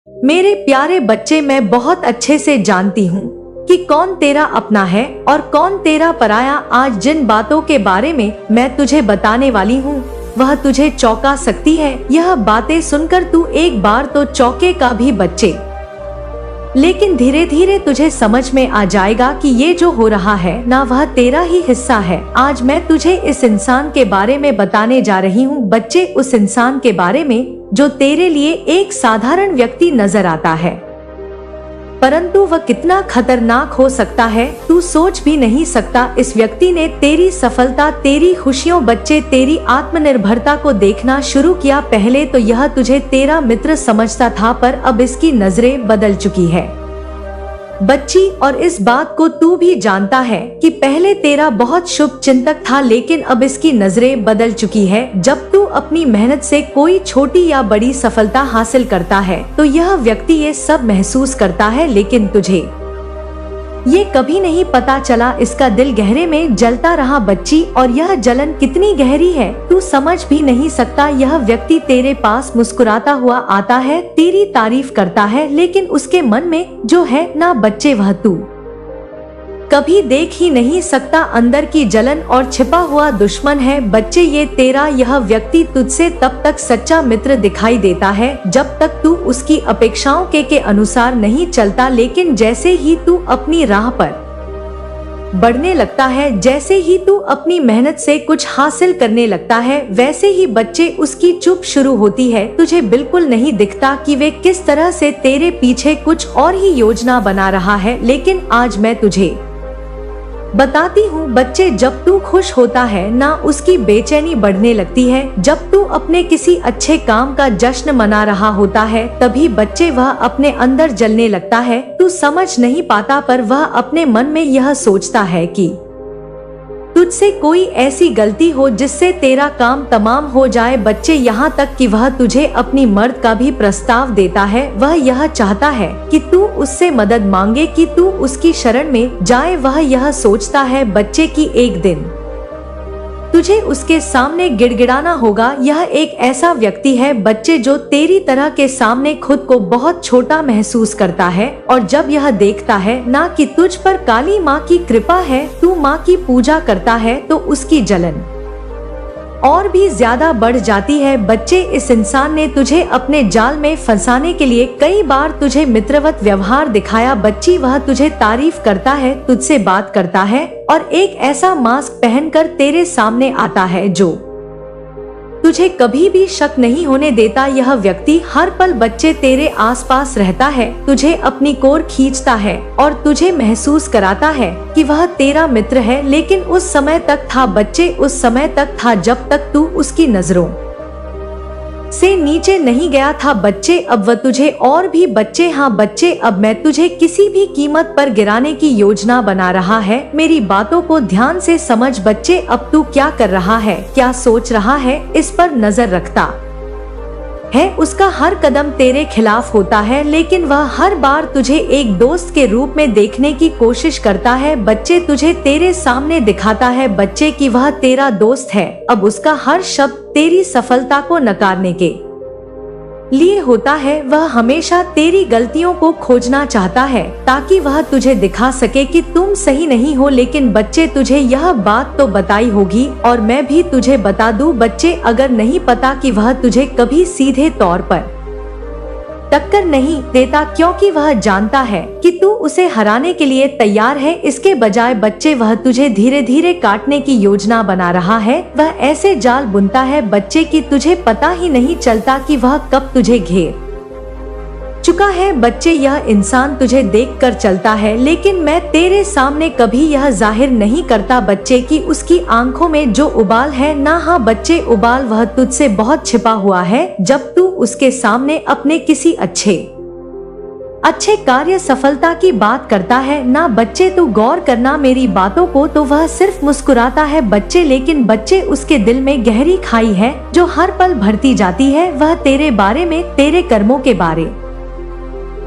मेरे प्यारे बच्चे, मैं बहुत अच्छे से जानती हूँ कि कौन तेरा अपना है और कौन तेरा पराया। आज जिन बातों के बारे में मैं तुझे बताने वाली हूँ वह तुझे चौंका सकती है। यह बातें सुनकर तू एक बार तो चौंकेगा भी बच्चे, लेकिन धीरे धीरे तुझे समझ में आ जाएगा कि ये जो हो रहा है ना वह तेरा ही हिस्सा है। आज मैं तुझे इस इंसान के बारे में बताने जा रही हूँ बच्चे, उस इंसान के बारे में जो तेरे लिए एक साधारण व्यक्ति नजर आता है, परंतु वह कितना खतरनाक हो सकता है तू सोच भी नहीं सकता। इस व्यक्ति ने तेरी सफलता, तेरी खुशियों बच्चे, तेरी आत्मनिर्भरता को देखना शुरू किया। पहले तो यह तुझे तेरा मित्र समझता था, पर अब इसकी नजरें बदल चुकी है बच्ची, और इस बात को तू भी जानता है कि पहले तेरा बहुत शुभ चिंतक था, लेकिन अब इसकी नजरें बदल चुकी है। जब तू अपनी मेहनत से कोई छोटी या बड़ी सफलता हासिल करता है तो यह व्यक्ति ये सब महसूस करता है, लेकिन तुझे ये कभी नहीं पता चला। इसका दिल गहरे में जलता रहा बच्ची, और यह जलन कितनी गहरी है तू समझ भी नहीं सकता। यह व्यक्ति तेरे पास मुस्कुराता हुआ आता है, तेरी तारीफ करता है, लेकिन उसके मन में जो है ना बच्चे वह तू कभी देख ही नहीं सकता। अंदर की जलन और छिपा हुआ दुश्मन है बच्चे ये तेरा। यह व्यक्ति तुझसे तब तक सच्चा मित्र दिखाई देता है जब तक तू उसकी अपेक्षाओं के अनुसार नहीं चलता, लेकिन जैसे ही तू अपनी राह पर बढ़ने लगता है, जैसे ही तू अपनी मेहनत से कुछ हासिल करने लगता है, वैसे ही बच्चे उसकी चुप शुरू होती है। तुझे बिल्कुल नहीं दिखता कि वे किस तरह से तेरे पीछे कुछ और ही योजना बना रहा है, लेकिन आज मैं तुझे बताती हूँ बच्चे, जब तू खुश होता है ना उसकी बेचैनी बढ़ने लगती है। जब तू अपने किसी अच्छे काम का जश्न मना रहा होता है तभी बच्चे वह अपने अंदर जलने लगता है। तू समझ नहीं पाता, पर वह अपने मन में यह सोचता है कि तुझसे कोई ऐसी गलती हो जिससे तेरा काम तमाम हो जाए बच्चे, यहाँ तक कि वह तुझे अपनी मर्द का भी प्रस्ताव देता है। वह यह चाहता है कि तू उससे मदद मांगे, कि तू उसकी शरण में जाए। वह यह सोचता है बच्चे कि एक दिन तुझे उसके सामने गिड़गिड़ाना होगा। यह एक ऐसा व्यक्ति है बच्चे जो तेरी तरह के सामने खुद को बहुत छोटा महसूस करता है, और जब यह देखता है ना कि तुझ पर काली माँ की कृपा है, तू माँ की पूजा करता है, तो उसकी जलन और भी ज्यादा बढ़ जाती है बच्चे। इस इंसान ने तुझे अपने जाल में फंसाने के लिए कई बार तुझे मित्रवत व्यवहार दिखाया बच्ची। वह तुझे तारीफ करता है, तुझसे बात करता है और एक ऐसा मास्क पहनकर तेरे सामने आता है जो तुझे कभी भी शक नहीं होने देता। यह व्यक्ति हर पल बच्चे तेरे आसपास रहता है, तुझे अपनी कोर खींचता है और तुझे महसूस कराता है कि वह तेरा मित्र है, लेकिन उस समय तक था बच्चे, उस समय तक था जब तक तू उसकी नजरों से नीचे नहीं गया था बच्चे। अब वह तुझे और भी बच्चे, हाँ बच्चे, अब मैं तुझे किसी भी कीमत पर गिराने की योजना बना रहा है। मेरी बातों को ध्यान से समझ बच्चे, अब तू क्या कर रहा है, क्या सोच रहा है, इस पर नजर रखता है। उसका हर कदम तेरे खिलाफ होता है, लेकिन वह हर बार तुझे एक दोस्त के रूप में देखने की कोशिश करता है बच्चे। तुझे तेरे सामने दिखाता है बच्चे कि वह तेरा दोस्त है। अब उसका हर शब्द तेरी सफलता को नकारने के लिए होता है। वह हमेशा तेरी गलतियों को खोजना चाहता है ताकि वह तुझे दिखा सके कि तुम सही नहीं हो, लेकिन बच्चे तुझे यह बात तो बताई होगी, और मैं भी तुझे बता दूं बच्चे, अगर नहीं पता कि वह तुझे कभी सीधे तौर पर टक्कर नहीं देता, क्योंकि वह जानता है कि तू उसे हराने के लिए तैयार है। इसके बजाय बच्चे वह तुझे धीरे धीरे काटने की योजना बना रहा है। वह ऐसे जाल बुनता है बच्चे कि तुझे पता ही नहीं चलता कि वह कब तुझे घेर चुका है बच्चे। यह इंसान तुझे देखकर चलता है, लेकिन मैं तेरे सामने कभी यह जाहिर नहीं करता बच्चे कि उसकी आंखों में जो उबाल है ना, हाँ बच्चे, उबाल वह तुझसे बहुत छिपा हुआ है। जब तू उसके सामने अपने किसी अच्छे कार्य सफलता की बात करता है ना बच्चे, तो गौर करना मेरी बातों को, तो वह सिर्फ मुस्कुराता है बच्चे, लेकिन बच्चे उसके दिल में गहरी खाई है जो हर पल भरती जाती है। वह तेरे बारे में, तेरे कर्मों के बारे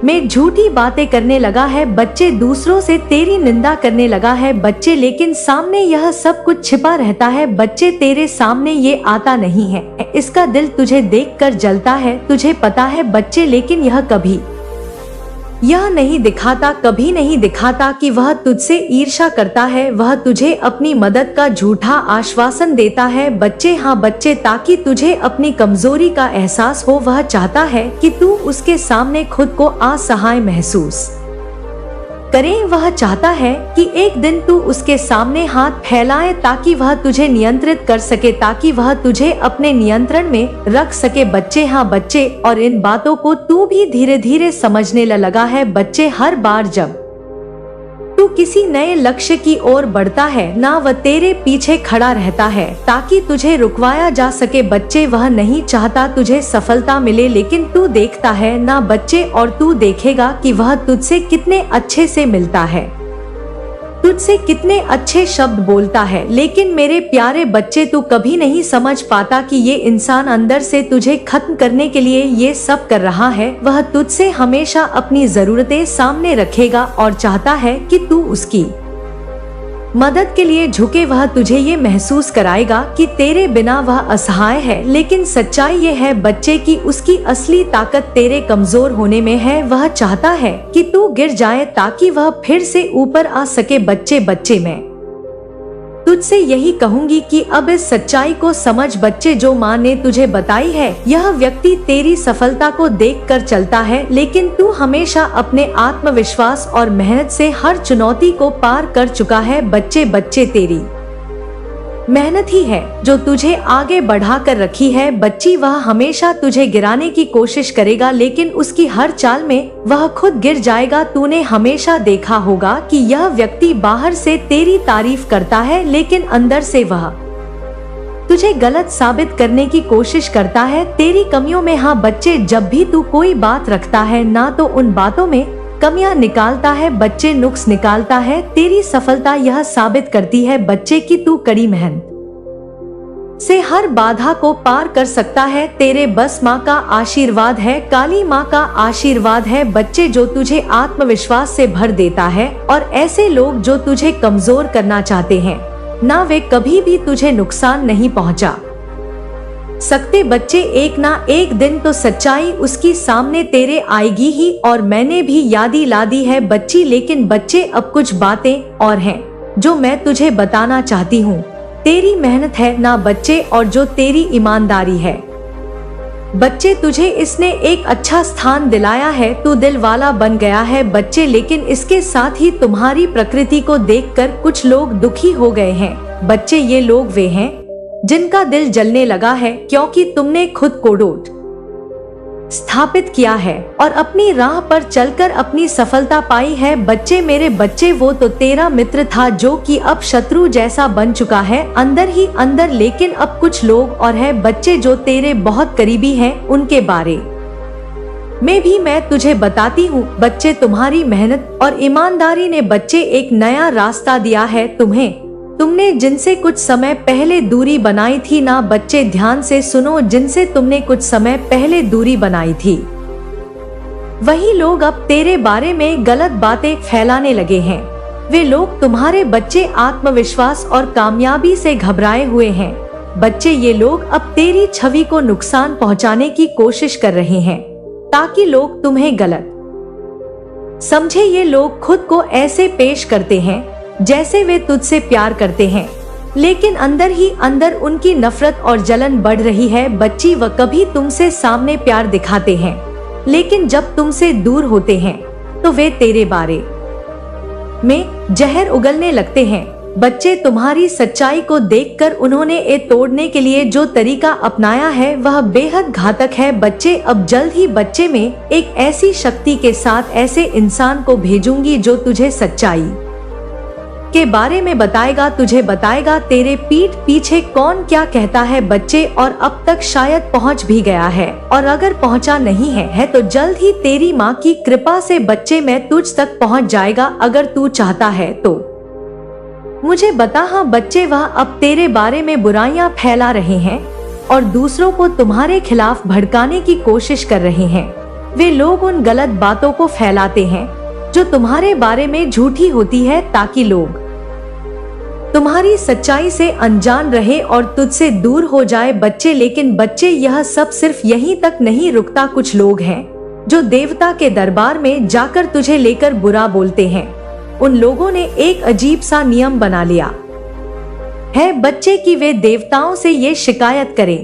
में झूठी बातें करने लगा है बच्चे, दूसरों से तेरी निंदा करने लगा है बच्चे, लेकिन सामने यह सब कुछ छिपा रहता है बच्चे, तेरे सामने ये आता नहीं है। इसका दिल तुझे देखकर जलता है, तुझे पता है बच्चे, लेकिन यह कभी यह नहीं दिखाता, कभी नहीं दिखाता कि वह तुझसे ईर्ष्या करता है। वह तुझे अपनी मदद का झूठा आश्वासन देता है। बच्चे, हाँ बच्चे, ताकि तुझे अपनी कमजोरी का एहसास हो। वह चाहता है कि तू उसके सामने खुद को असहाय महसूस करें। वह चाहता है कि एक दिन तू उसके सामने हाथ फैलाए ताकि वह तुझे नियंत्रित कर सके, ताकि वह तुझे अपने नियंत्रण में रख सके। बच्चे, हाँ बच्चे, और इन बातों को तू भी धीरे धीरे समझने लगा है। बच्चे, हर बार जब तू किसी नए लक्ष्य की ओर बढ़ता है ना, वह तेरे पीछे खड़ा रहता है ताकि तुझे रुकवाया जा सके। बच्चे, वह नहीं चाहता तुझे सफलता मिले, लेकिन तू देखता है ना बच्चे, और तू देखेगा कि वह तुझसे कितने अच्छे से मिलता है, तुझसे कितने अच्छे शब्द बोलता है। लेकिन मेरे प्यारे बच्चे, तू कभी नहीं समझ पाता कि ये इंसान अंदर से तुझे खत्म करने के लिए ये सब कर रहा है। वह तुझसे हमेशा अपनी जरूरतें सामने रखेगा और चाहता है कि तू उसकी मदद के लिए झुके। वह तुझे ये महसूस कराएगा कि तेरे बिना वह असहाय है, लेकिन सच्चाई ये है बच्चे कि उसकी असली ताकत तेरे कमजोर होने में है। वह चाहता है कि तू गिर जाए ताकि वह फिर से ऊपर आ सके। बच्चे, बच्चे, मैं तुझसे यही कहूंगी कि अब इस सच्चाई को समझ। बच्चे, जो माँ ने तुझे बताई है, यह व्यक्ति तेरी सफलता को देखकर चलता है, लेकिन तू हमेशा अपने आत्मविश्वास और मेहनत से हर चुनौती को पार कर चुका है। बच्चे, बच्चे, तेरी मेहनत ही है जो तुझे आगे बढ़ा कर रखी है। बच्ची, वह हमेशा तुझे गिराने की कोशिश करेगा, लेकिन उसकी हर चाल में वह खुद गिर जाएगा। तूने हमेशा देखा होगा कि यह व्यक्ति बाहर से तेरी तारीफ करता है, लेकिन अंदर से वह तुझे गलत साबित करने की कोशिश करता है तेरी कमियों में। हाँ बच्चे, जब भी तू कोई बात रखता है ना, तो उन बातों में कमियां निकालता है। बच्चे, नुक्स निकालता है। तेरी सफलता यह साबित करती है बच्चे कि तू कड़ी मेहनत से हर बाधा को पार कर सकता है। तेरे बस माँ का आशीर्वाद है, काली माँ का आशीर्वाद है। बच्चे, जो तुझे आत्मविश्वास से भर देता है, और ऐसे लोग जो तुझे कमजोर करना चाहते हैं ना, वे कभी भी तुझे नुकसान नहीं पहुँचा सकते। बच्चे, एक ना एक दिन तो सच्चाई उसकी सामने तेरे आएगी ही, और मैंने भी यादी ला दी है बच्ची। लेकिन बच्चे, अब कुछ बातें और हैं जो मैं तुझे बताना चाहती हूँ। तेरी मेहनत है ना बच्चे, और जो तेरी ईमानदारी है बच्चे, तुझे इसने एक अच्छा स्थान दिलाया है। तू दिल वाला बन गया है बच्चे, लेकिन इसके साथ ही तुम्हारी प्रकृति को देखकर कुछ लोग दुखी हो गए हैं। बच्चे, ये लोग वे हैं जिनका दिल जलने लगा है क्योंकि तुमने खुद को डोट स्थापित किया है और अपनी राह पर चलकर अपनी सफलता पाई है। बच्चे, मेरे बच्चे, वो तो तेरा मित्र था जो कि अब शत्रु जैसा बन चुका है अंदर ही अंदर। लेकिन अब कुछ लोग और है बच्चे जो तेरे बहुत करीबी हैं, उनके बारे में भी मैं तुझे बताती हूँ। बच्चे, तुम्हारी मेहनत और ईमानदारी ने बच्चे एक नया रास्ता दिया है तुम्हें। तुमने जिनसे कुछ समय पहले दूरी बनाई थी ना बच्चे, ध्यान से सुनो, जिनसे तुमने कुछ समय पहले दूरी बनाई थी, वही लोग अब तेरे बारे में गलत बातें फैलाने लगे हैं। वे लोग तुम्हारे बच्चे आत्मविश्वास और कामयाबी से घबराए हुए हैं। बच्चे, ये लोग अब तेरी छवि को नुकसान पहुंचाने की कोशिश कर रहे हैं ताकि लोग तुम्हें गलत समझे। ये लोग खुद को ऐसे पेश करते हैं जैसे वे तुझसे प्यार करते हैं, लेकिन अंदर ही अंदर उनकी नफरत और जलन बढ़ रही है। बच्ची, वह कभी तुमसे सामने प्यार दिखाते हैं, लेकिन जब तुमसे दूर होते हैं तो वे तेरे बारे में जहर उगलने लगते हैं। बच्चे, तुम्हारी सच्चाई को देखकर उन्होंने ये तोड़ने के लिए जो तरीका अपनाया है वह बेहद घातक है। बच्चे, अब जल्द ही बच्चे में एक ऐसी शक्ति के साथ ऐसे इंसान को भेजूंगी जो तुझे सच्चाई के बारे में बताएगा, तुझे बताएगा तेरे पीठ पीछे कौन क्या कहता है बच्चे। और अब तक शायद पहुंच भी गया है, और अगर पहुंचा नहीं है तो जल्द ही तेरी माँ की कृपा से बच्चे मैं तुझ तक पहुंच जाएगा। अगर तू चाहता है तो मुझे बता। हाँ बच्चे, वह अब तेरे बारे में बुराइयां फैला रहे हैं और दूसरों को तुम्हारे खिलाफ भड़काने की कोशिश कर रहे हैं। वे लोग उन गलत बातों को फैलाते हैं जो तुम्हारे बारे में झूठी होती है ताकि लोग तुम्हारी सच्चाई से अनजान रहे और तुझसे दूर हो जाए बच्चे। लेकिन बच्चे, यह सब सिर्फ यहीं तक नहीं रुकता। कुछ लोग हैं जो देवता के दरबार में जाकर तुझे लेकर बुरा बोलते हैं। उन लोगों ने एक अजीब सा नियम बना लिया है बच्चे कि वे देवताओं से ये शिकायत करें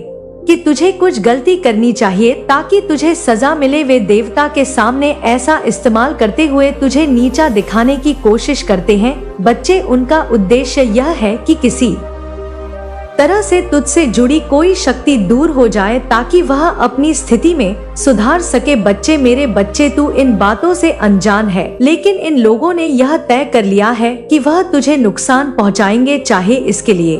कि तुझे कुछ गलती करनी चाहिए ताकि तुझे सजा मिले। वे देवता के सामने ऐसा इस्तेमाल करते हुए तुझे नीचा दिखाने की कोशिश करते हैं। बच्चे, उनका उद्देश्य यह है कि किसी तरह से तुझसे जुड़ी कोई शक्ति दूर हो जाए ताकि वह अपनी स्थिति में सुधार सके। बच्चे, मेरे बच्चे, तू इन बातों से अनजान है, लेकिन इन लोगों ने यह तय कर लिया है कि वह तुझे नुकसान पहुंचाएंगे, चाहे इसके लिए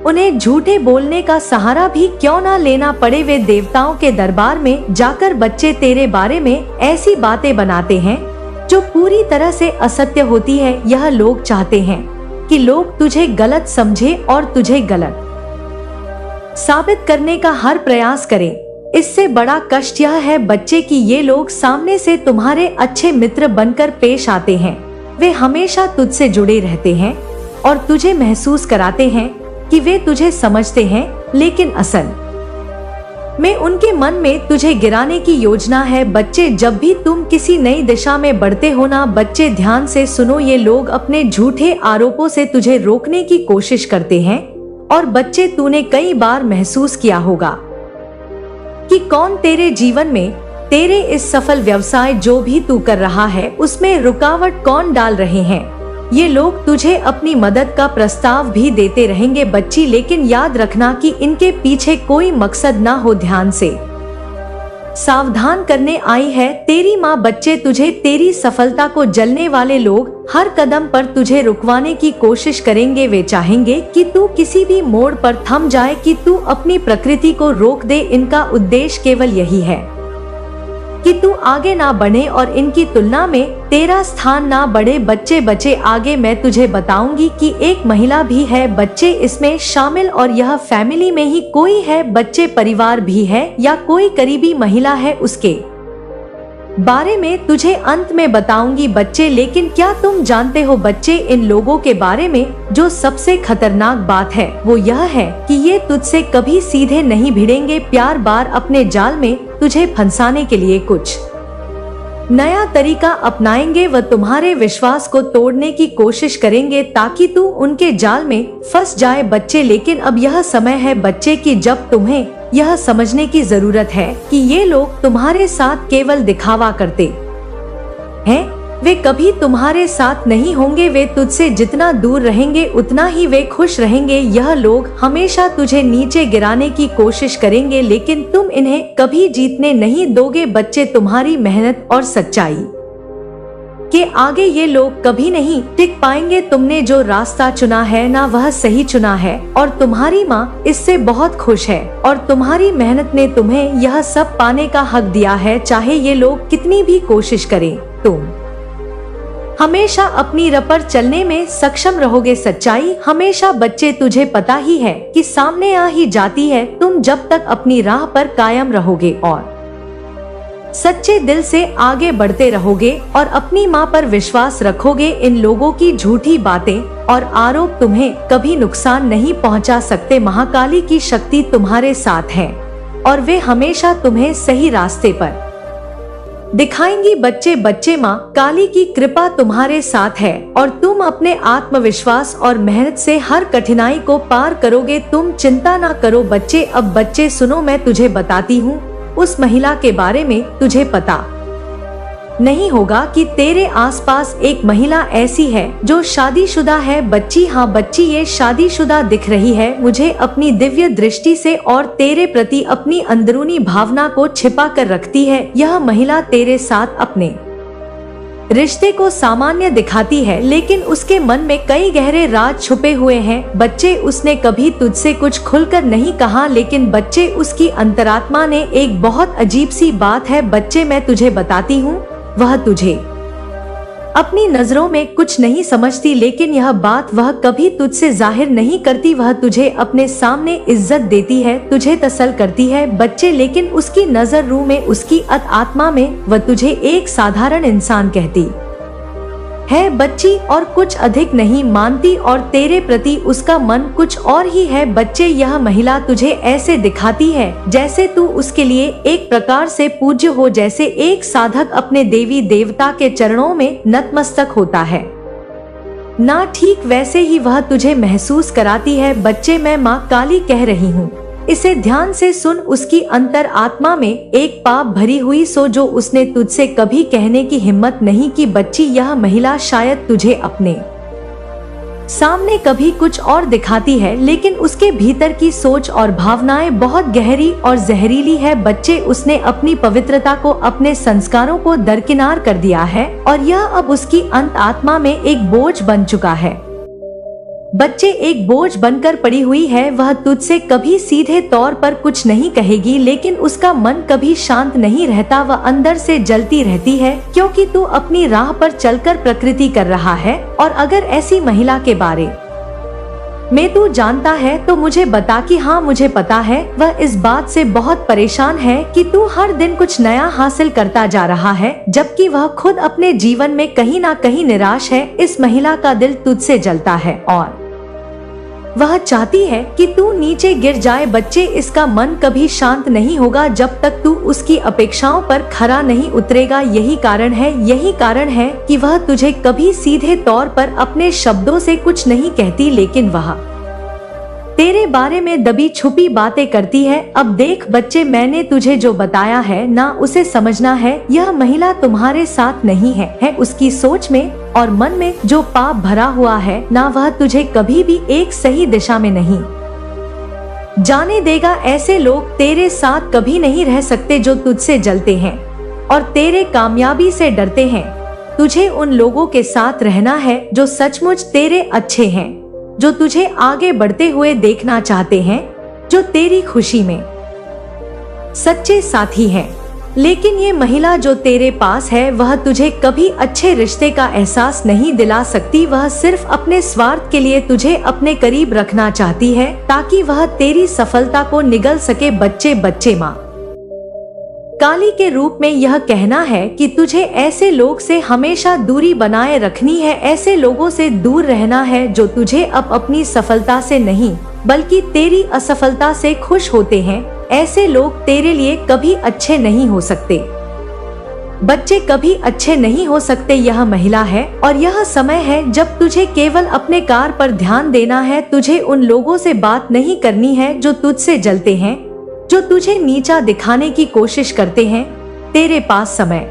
उन्हें झूठे बोलने का सहारा भी क्यों ना लेना पड़े। वे देवताओं के दरबार में जाकर बच्चे तेरे बारे में ऐसी बातें बनाते हैं जो पूरी तरह से असत्य होती है। यह लोग चाहते हैं कि लोग तुझे गलत समझे और तुझे गलत साबित करने का हर प्रयास करें। इससे बड़ा कष्ट यह है बच्चे कि ये लोग सामने से तुम्हारे अच्छे मित्र बनकर पेश आते हैं। वे हमेशा तुझसे जुड़े रहते हैं और तुझे महसूस कराते हैं कि वे तुझे समझते हैं, लेकिन असल में उनके मन में तुझे गिराने की योजना है। बच्चे, जब भी तुम किसी नई दिशा में बढ़ते हो ना, बच्चे ध्यान से सुनो, ये लोग अपने झूठे आरोपों से तुझे रोकने की कोशिश करते हैं। और बच्चे, तूने कई बार महसूस किया होगा कि कौन तेरे जीवन में, तेरे इस सफल व्यवसाय जो भी तू कर रहा है उसमें रुकावट कौन डाल रहे हैं। ये लोग तुझे अपनी मदद का प्रस्ताव भी देते रहेंगे बच्ची, लेकिन याद रखना कि इनके पीछे कोई मकसद ना हो। ध्यान से सावधान करने आई है तेरी माँ। बच्चे, तुझे तेरी सफलता को जलने वाले लोग हर कदम पर तुझे रुकवाने की कोशिश करेंगे। वे चाहेंगे कि तू किसी भी मोड़ पर थम जाए, कि तू अपनी प्रकृति को रोक दे। इनका उद्देश्य केवल यही है कि तू आगे ना बढ़े और इनकी तुलना में तेरा स्थान ना बढ़े। बच्चे, बच्चे, आगे मैं तुझे बताऊंगी कि एक महिला भी है बच्चे इसमें शामिल, और यह फैमिली में ही कोई है बच्चे, परिवार भी है या कोई करीबी महिला है, उसके बारे में तुझे अंत में बताऊंगी बच्चे। लेकिन क्या तुम जानते हो बच्चे, इन लोगों के बारे में जो सबसे खतरनाक बात है वो यह है कि ये तुझसे कभी सीधे नहीं भिड़ेंगे। प्यार बार अपने जाल में तुझे फंसाने के लिए कुछ नया तरीका अपनाएंगे। वह तुम्हारे विश्वास को तोड़ने की कोशिश करेंगे ताकि तू उनके जाल में फंस जाए बच्चे। लेकिन अब यह समय है बच्चे कि जब तुम्हें यह समझने की जरूरत है कि ये लोग तुम्हारे साथ केवल दिखावा करते हैं। वे कभी तुम्हारे साथ नहीं होंगे। वे तुझसे जितना दूर रहेंगे उतना ही वे खुश रहेंगे। यह लोग हमेशा तुझे नीचे गिराने की कोशिश करेंगे, लेकिन तुम इन्हें कभी जीतने नहीं दोगे बच्चे। तुम्हारी मेहनत और सच्चाई के आगे ये लोग कभी नहीं टिक पाएंगे। तुमने जो रास्ता चुना है ना, वह सही चुना है और तुम्हारी माँ इससे बहुत खुश है। और तुम्हारी मेहनत ने तुम्हें यह सब पाने का हक दिया है। चाहे ये लोग कितनी भी कोशिश करें, तुम हमेशा अपनी राह पर चलने में सक्षम रहोगे। सच्चाई हमेशा बच्चे तुझे पता ही है कि सामने आ ही जाती है। तुम जब तक अपनी राह पर कायम रहोगे और सच्चे दिल से आगे बढ़ते रहोगे और अपनी माँ पर विश्वास रखोगे, इन लोगों की झूठी बातें और आरोप तुम्हें कभी नुकसान नहीं पहुँचा सकते। महाकाली की शक्ति तुम्हारे साथ है और वे हमेशा तुम्हें सही रास्ते पर दिखाएंगी बच्चे। बच्चे, माँ काली की कृपा तुम्हारे साथ है और तुम अपने आत्मविश्वास और मेहनत से हर कठिनाई को पार करोगे। तुम चिंता ना करो बच्चे। अब बच्चे सुनो, मैं तुझे बताती हूँ उस महिला के बारे में। तुझे पता नहीं होगा कि तेरे आसपास एक महिला ऐसी है जो शादीशुदा है बच्ची। हाँ बच्ची, ये शादीशुदा दिख रही है मुझे अपनी दिव्य दृष्टि से और तेरे प्रति अपनी अंदरूनी भावना को छिपा कर रखती है। यह महिला तेरे साथ अपने रिश्ते को सामान्य दिखाती है, लेकिन उसके मन में कई गहरे राज छुपे हुए हैं बच्चे। उसने कभी तुझसे कुछ खुलकर नहीं कहा, लेकिन बच्चे उसकी अंतरात्मा ने एक बहुत अजीब सी बात है बच्चे, मैं तुझे बताती हूँ। वह तुझे अपनी नजरों में कुछ नहीं समझती, लेकिन यह बात वह कभी तुझसे जाहिर नहीं करती। वह तुझे अपने सामने इज्जत देती है, तुझे तसल करती है बच्चे, लेकिन उसकी नजर रूह में, उसकी आत्मा में वह तुझे एक साधारण इंसान कहती है बच्ची और कुछ अधिक नहीं मानती और तेरे प्रति उसका मन कुछ और ही है बच्चे। यह महिला तुझे ऐसे दिखाती है जैसे तू उसके लिए एक प्रकार से पूज्य हो, जैसे एक साधक अपने देवी देवता के चरणों में नतमस्तक होता है ना, ठीक वैसे ही वह तुझे महसूस कराती है बच्चे। मैं माँ काली कह रही हूँ, इसे ध्यान से सुन। उसकी अंतर आत्मा में एक पाप भरी हुई सो जो उसने तुझसे कभी कहने की हिम्मत नहीं की बच्ची। यह महिला शायद तुझे अपने सामने कभी कुछ और दिखाती है, लेकिन उसके भीतर की सोच और भावनाएं बहुत गहरी और जहरीली है बच्चे। उसने अपनी पवित्रता को, अपने संस्कारों को दरकिनार कर दिया है और यह अब उसकी अंत आत्मा में एक बोझ बन चुका है बच्चे, एक बोझ बनकर पड़ी हुई है। वह तुझसे कभी सीधे तौर पर कुछ नहीं कहेगी, लेकिन उसका मन कभी शांत नहीं रहता। वह अंदर से जलती रहती है क्योंकि तू अपनी राह पर चलकर प्रकृति कर रहा है। और अगर ऐसी महिला के बारे में तू जानता है तो मुझे बता कि हाँ मुझे पता है। वह इस बात से बहुत परेशान है कि तू हर दिन कुछ नया हासिल करता जा रहा है, जबकि वह खुद अपने जीवन में कहीं ना कहीं निराश है। इस महिला का दिल तुझसे जलता है और वह चाहती है कि तू नीचे गिर जाए बच्चे। इसका मन कभी शांत नहीं होगा जब तक तू उसकी अपेक्षाओं पर खरा नहीं उतरेगा। यही कारण है कि वह तुझे कभी सीधे तौर पर अपने शब्दों से कुछ नहीं कहती, लेकिन वह तेरे बारे में दबी छुपी बातें करती है। अब देख बच्चे, मैंने तुझे जो बताया है ना उसे समझना है। यह महिला तुम्हारे साथ नहीं है उसकी सोच में और मन में जो पाप भरा हुआ है ना, वह तुझे कभी भी एक सही दिशा में नहीं जाने देगा। ऐसे लोग तेरे साथ कभी नहीं रह सकते जो तुझसे जलते हैं और तेरे कामयाबी से डरते हैं। तुझे उन लोगों के साथ रहना है जो सचमुच तेरे अच्छे हैं, जो तुझे आगे बढ़ते हुए देखना चाहते हैं, जो तेरी खुशी में सच्चे साथी हैं। लेकिन ये महिला जो तेरे पास है वह तुझे कभी अच्छे रिश्ते का एहसास नहीं दिला सकती। वह सिर्फ अपने स्वार्थ के लिए तुझे अपने करीब रखना चाहती है ताकि वह तेरी सफलता को निगल सके बच्चे। माँ काली के रूप में यह कहना है कि तुझे ऐसे लोग से हमेशा दूरी बनाए रखनी है। ऐसे लोगों से दूर रहना है जो तुझे अब अपनी सफलता से नहीं बल्कि तेरी असफलता से खुश होते हैं। ऐसे लोग तेरे लिए कभी अच्छे नहीं हो सकते बच्चे, कभी अच्छे नहीं हो सकते। यह महिला है और यह समय है जब तुझे केवल अपने कार्य पर ध्यान देना है। तुझे उन लोगों से बात नहीं करनी है जो तुझसे जलते हैं, जो तुझे नीचा दिखाने की कोशिश करते हैं। तेरे पास समय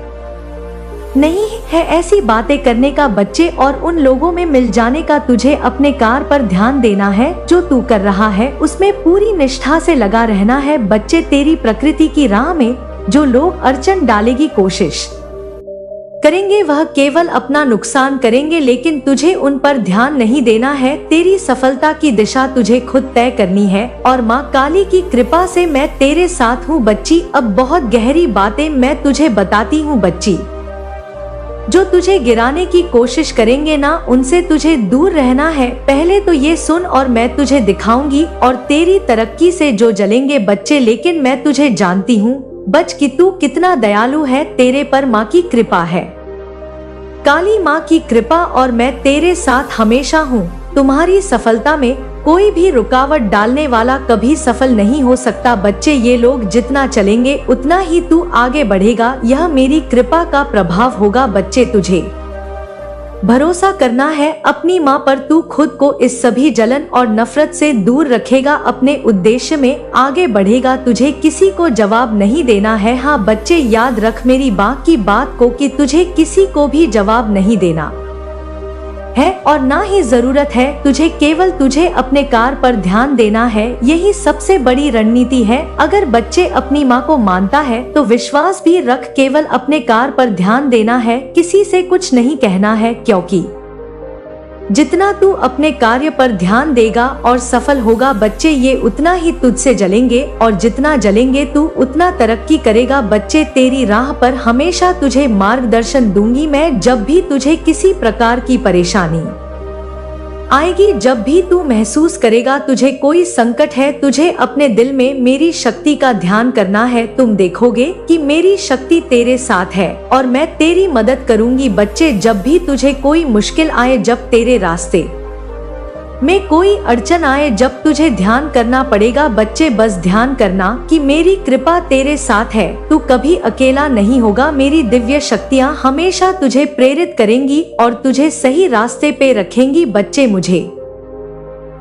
नहीं है ऐसी बातें करने का बच्चे, और उन लोगों में मिल जाने का। तुझे अपने कार्य पर ध्यान देना है, जो तू कर रहा है उसमें पूरी निष्ठा से लगा रहना है बच्चे। तेरी प्रकृति की राह में जो लोग अड़चन डालेगी कोशिश करेंगे वह केवल अपना नुकसान करेंगे, लेकिन तुझे उन पर ध्यान नहीं देना है। तेरी सफलता की दिशा तुझे खुद तय करनी है और माँ काली की कृपा से मैं तेरे साथ हूँ बच्ची। अब बहुत गहरी बातें मैं तुझे बताती हूँ बच्ची। जो तुझे गिराने की कोशिश करेंगे ना, उनसे तुझे दूर रहना है। पहले तो ये सुन और मैं तुझे दिखाऊंगी और तेरी तरक्की से जो जलेंगे बच्चे। लेकिन मैं तुझे जानती हूँ बच कि तू कितना दयालु है, तेरे पर माँ की कृपा है, काली माँ की कृपा, और मैं तेरे साथ हमेशा हूँ। तुम्हारी सफलता में कोई भी रुकावट डालने वाला कभी सफल नहीं हो सकता बच्चे। ये लोग जितना चलेंगे उतना ही तू आगे बढ़ेगा। यह मेरी कृपा का प्रभाव होगा बच्चे। तुझे भरोसा करना है अपनी माँ पर। तू खुद को इस सभी जलन और नफरत से दूर रखेगा, अपने उद्देश्य में आगे बढ़ेगा। तुझे किसी को जवाब नहीं देना है। हाँ बच्चे, याद रख मेरी बात की बात को कि तुझे किसी को भी जवाब नहीं देना है और ना ही जरूरत है। तुझे अपने कार्य पर ध्यान देना है। यही सबसे बड़ी रणनीति है। अगर बच्चे अपनी माँ को मानता है तो विश्वास भी रख, केवल अपने कार्य पर ध्यान देना है, किसी से कुछ नहीं कहना है, क्योंकि जितना तू अपने कार्य पर ध्यान देगा और सफल होगा बच्चे, ये उतना ही तुझसे जलेंगे और जितना जलेंगे तू उतना तरक्की करेगा बच्चे। तेरी राह पर हमेशा तुझे मार्गदर्शन दूंगी मैं। जब भी तुझे किसी प्रकार की परेशानी आएगी जब भी तू महसूस करेगा तुझे कोई संकट है, तुझे अपने दिल में मेरी शक्ति का ध्यान करना है। तुम देखोगे कि मेरी शक्ति तेरे साथ है और मैं तेरी मदद करूंगी। बच्चे, जब भी तुझे कोई मुश्किल आए, जब तेरे रास्ते में कोई अड़चन आए, जब तुझे ध्यान करना पड़ेगा, बच्चे बस ध्यान करना कि मेरी कृपा तेरे साथ है। तू कभी अकेला नहीं होगा। मेरी दिव्य शक्तियाँ हमेशा तुझे प्रेरित करेंगी और तुझे सही रास्ते पे रखेंगी। बच्चे, मुझे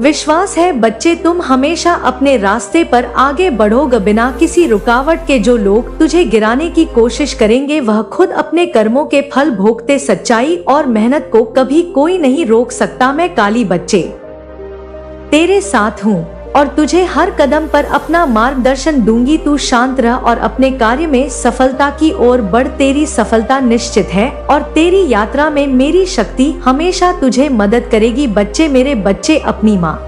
विश्वास है बच्चे, तुम हमेशा अपने रास्ते पर आगे बढ़ोगे बिना किसी रुकावट के। जो लोग तुझे गिराने की कोशिश करेंगे वह खुद अपने कर्मों के फल भोगते। सच्चाई और मेहनत को कभी कोई नहीं रोक सकता। मैं काली बच्चे तेरे साथ हूँ और तुझे हर कदम पर अपना मार्गदर्शन दूंगी। तू शांत रह और अपने कार्य में सफलता की ओर बढ़। तेरी सफलता निश्चित है और तेरी यात्रा में मेरी शक्ति हमेशा तुझे मदद करेगी। बच्चे, मेरे बच्चे, अपनी माँ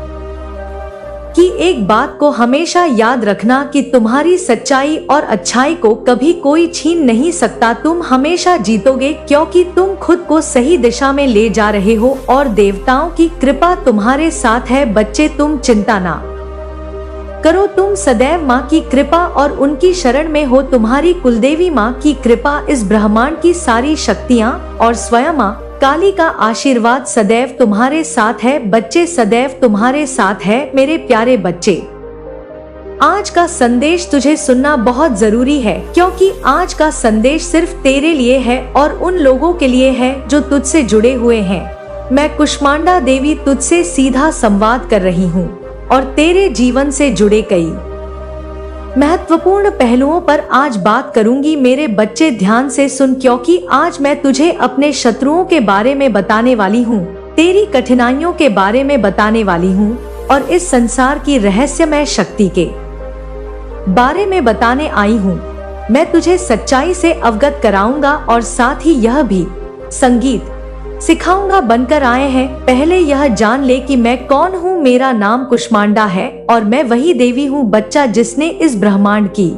की एक बात को हमेशा याद रखना कि तुम्हारी सच्चाई और अच्छाई को कभी कोई छीन नहीं सकता। तुम हमेशा जीतोगे क्योंकि तुम खुद को सही दिशा में ले जा रहे हो और देवताओं की कृपा तुम्हारे साथ है। बच्चे, तुम चिंता ना करो, तुम सदैव माँ की कृपा और उनकी शरण में हो। तुम्हारी कुलदेवी माँ की कृपा, इस ब्रह्मांड की सारी शक्तियाँ और स्वयं माँ काली का आशीर्वाद सदैव तुम्हारे साथ है। बच्चे, सदैव तुम्हारे साथ है। मेरे प्यारे बच्चे, आज का संदेश तुझे सुनना बहुत जरूरी है क्योंकि आज का संदेश सिर्फ तेरे लिए है और उन लोगों के लिए है जो तुझसे जुड़े हुए हैं। मैं कुष्मांडा देवी तुझसे सीधा संवाद कर रही हूँ और तेरे जीवन से जुड़े कई महत्वपूर्ण पहलुओं पर आज बात करूंगी। मेरे बच्चे, ध्यान से सुन क्योंकि आज मैं तुझे अपने शत्रुओं के बारे में बताने वाली हूँ, तेरी कठिनाइयों के बारे में बताने वाली हूँ और इस संसार की रहस्यमय शक्ति के बारे में बताने आई हूँ। मैं तुझे सच्चाई से अवगत कराऊंगा और साथ ही यह भी संगीत सिखाऊंगा। बनकर आए हैं, पहले यह जान ले कि मैं कौन हूँ। मेरा नाम कुष्मांडा है और मैं वही देवी हूँ बच्चा जिसने इस ब्रह्मांड की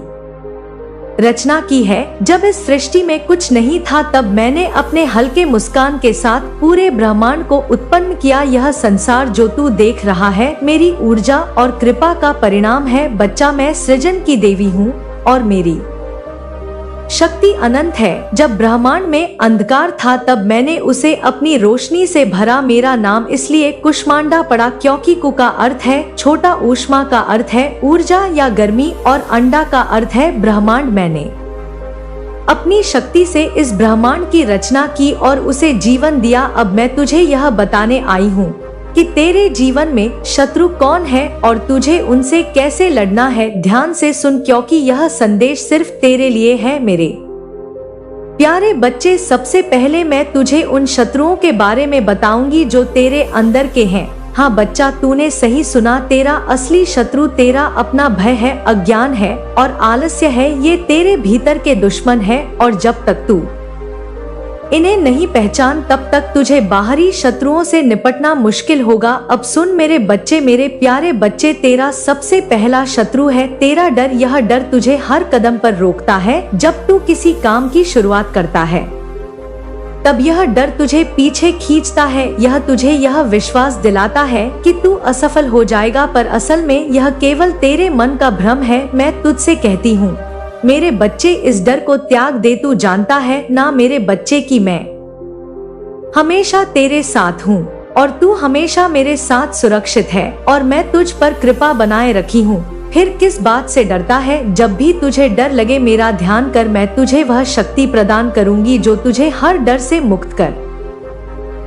रचना की है। जब इस सृष्टि में कुछ नहीं था तब मैंने अपने हल्के मुस्कान के साथ पूरे ब्रह्मांड को उत्पन्न किया। यह संसार जो तू देख रहा है मेरी ऊर्जा और कृपा का परिणाम है। बच्चा, मैं सृजन की देवी हूँ और मेरी शक्ति अनंत है। जब ब्रह्मांड में अंधकार था तब मैंने उसे अपनी रोशनी से भरा। मेरा नाम इसलिए कुष्मांडा पड़ा क्योंकि कु का अर्थ है छोटा, ऊष्मा का अर्थ है ऊर्जा या गर्मी और अंडा का अर्थ है ब्रह्मांड। मैंने अपनी शक्ति से इस ब्रह्मांड की रचना की और उसे जीवन दिया। अब मैं तुझे यह बताने आई हूँ कि तेरे जीवन में शत्रु कौन है और तुझे उनसे कैसे लड़ना है। ध्यान से सुन क्योंकि यह संदेश सिर्फ तेरे लिए है। मेरे प्यारे बच्चे, सबसे पहले मैं तुझे उन शत्रुओं के बारे में बताऊंगी जो तेरे अंदर के हैं। हाँ बच्चा, तूने सही सुना, तेरा असली शत्रु तेरा अपना भय है, अज्ञान है और आलस्य है। ये तेरे भीतर के दुश्मन है और जब तक तू इन्हें नहीं पहचान तब तक तुझे बाहरी शत्रुओं से निपटना मुश्किल होगा। अब सुन मेरे बच्चे, मेरे प्यारे बच्चे, तेरा सबसे पहला शत्रु है तेरा डर। यह डर तुझे हर कदम पर रोकता है। जब तू किसी काम की शुरुआत करता है तब यह डर तुझे पीछे खींचता है। यह तुझे यह विश्वास दिलाता है कि तू असफल हो जाएगा, पर असल में यह केवल तेरे मन का भ्रम है। मैं तुझसे कहती हूँ मेरे बच्चे, इस डर को त्याग दे। तू जानता है ना मेरे बच्चे कि मैं हमेशा तेरे साथ हूँ और तू हमेशा मेरे साथ सुरक्षित है और मैं तुझ पर कृपा बनाए रखी हूँ। फिर किस बात से डरता है? जब भी तुझे डर लगे मेरा ध्यान कर, मैं तुझे वह शक्ति प्रदान करूंगी जो तुझे हर डर से मुक्त कर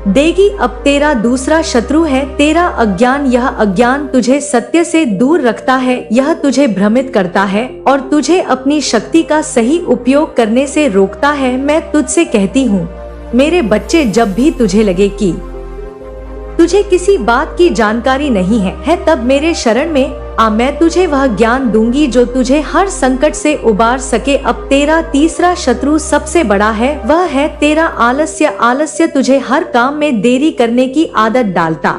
देगी। अब तेरा दूसरा शत्रु है तेरा अज्ञान। यह अज्ञान तुझे सत्य से दूर रखता है। यह तुझे भ्रमित करता है और तुझे अपनी शक्ति का सही उपयोग करने से रोकता है। मैं तुझसे कहती हूँ मेरे बच्चे, जब भी तुझे लगे कि तुझे किसी बात की जानकारी नहीं है तब मेरे शरण में आ। मैं तुझे वह ज्ञान दूंगी जो तुझे हर संकट से उबार सके। अब तेरा तीसरा शत्रु सबसे बड़ा है, वह है तेरा आलस्य। आलस्य तुझे हर काम में देरी करने की आदत डालता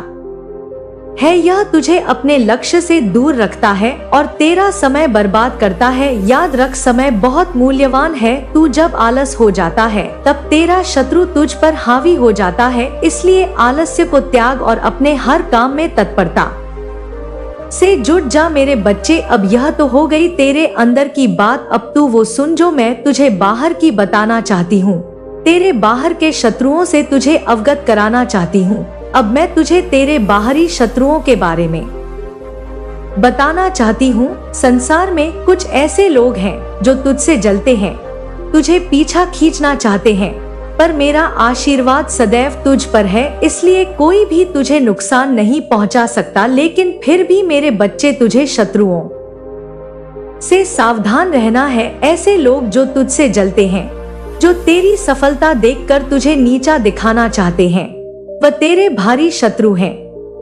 है, यह तुझे अपने लक्ष्य से दूर रखता है और तेरा समय बर्बाद करता है। याद रख, समय बहुत मूल्यवान है। तू जब आलस हो जाता है तब तेरा शत्रु तुझ पर हावी हो जाता है। इसलिए आलस्य को त्याग और अपने हर काम में तत्परता से जुट जा मेरे बच्चे। अब यह तो हो गई तेरे अंदर की बात, अब तू वो सुन जो मैं तुझे बाहर की बताना चाहती हूँ। तेरे बाहर के शत्रुओं से तुझे अवगत कराना चाहती हूँ। अब मैं तुझे तेरे बाहरी शत्रुओं के बारे में बताना चाहती हूँ। संसार में कुछ ऐसे लोग हैं जो तुझसे जलते हैं, तुझे पीछा खींचना चाहते हैं, पर मेरा आशीर्वाद सदैव तुझ पर है, इसलिए कोई भी तुझे नुकसान नहीं पहुंचा सकता। लेकिन फिर भी मेरे बच्चे, तुझे शत्रुओं से सावधान रहना है। ऐसे लोग जो तुझसे जलते हैं, जो तेरी सफलता देखकर तुझे नीचा दिखाना चाहते हैं, वह तेरे भारी शत्रु हैं।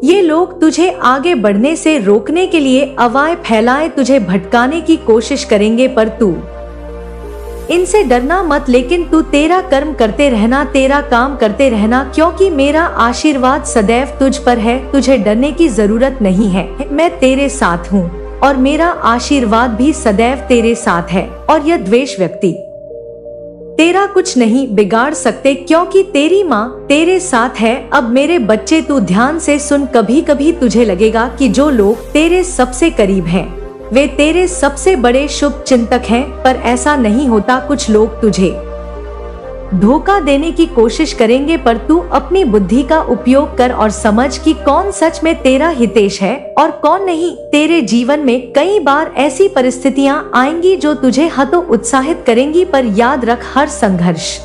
ये लोग तुझे आगे बढ़ने से रोकने के लिए अफवाहें फैलाए तुझे भटकाने की कोशिश करेंगे, पर तू इनसे डरना मत। लेकिन तू तेरा कर्म करते रहना, तेरा काम करते रहना, क्योंकि मेरा आशीर्वाद सदैव तुझ पर है। तुझे डरने की जरूरत नहीं है, मैं तेरे साथ हूँ और मेरा आशीर्वाद भी सदैव तेरे साथ है। और यह द्वेष व्यक्ति तेरा कुछ नहीं बिगाड़ सकते, क्योंकि तेरी माँ तेरे साथ है। अब मेरे बच्चे, तू ध्यान से सुन। कभी कभी तुझे लगेगा कि जो लोग तेरे सबसे करीब हैं, वे तेरे सबसे बड़े शुभ चिंतक हैं, पर ऐसा नहीं होता। कुछ लोग तुझे धोखा देने की कोशिश करेंगे, पर तू अपनी बुद्धि का उपयोग कर और समझ कि कौन सच में तेरा हितेश है और कौन नहीं। तेरे जीवन में कई बार ऐसी परिस्थितियां आएंगी जो तुझे हतोत्साहित करेंगी, पर याद रख, हर संघर्ष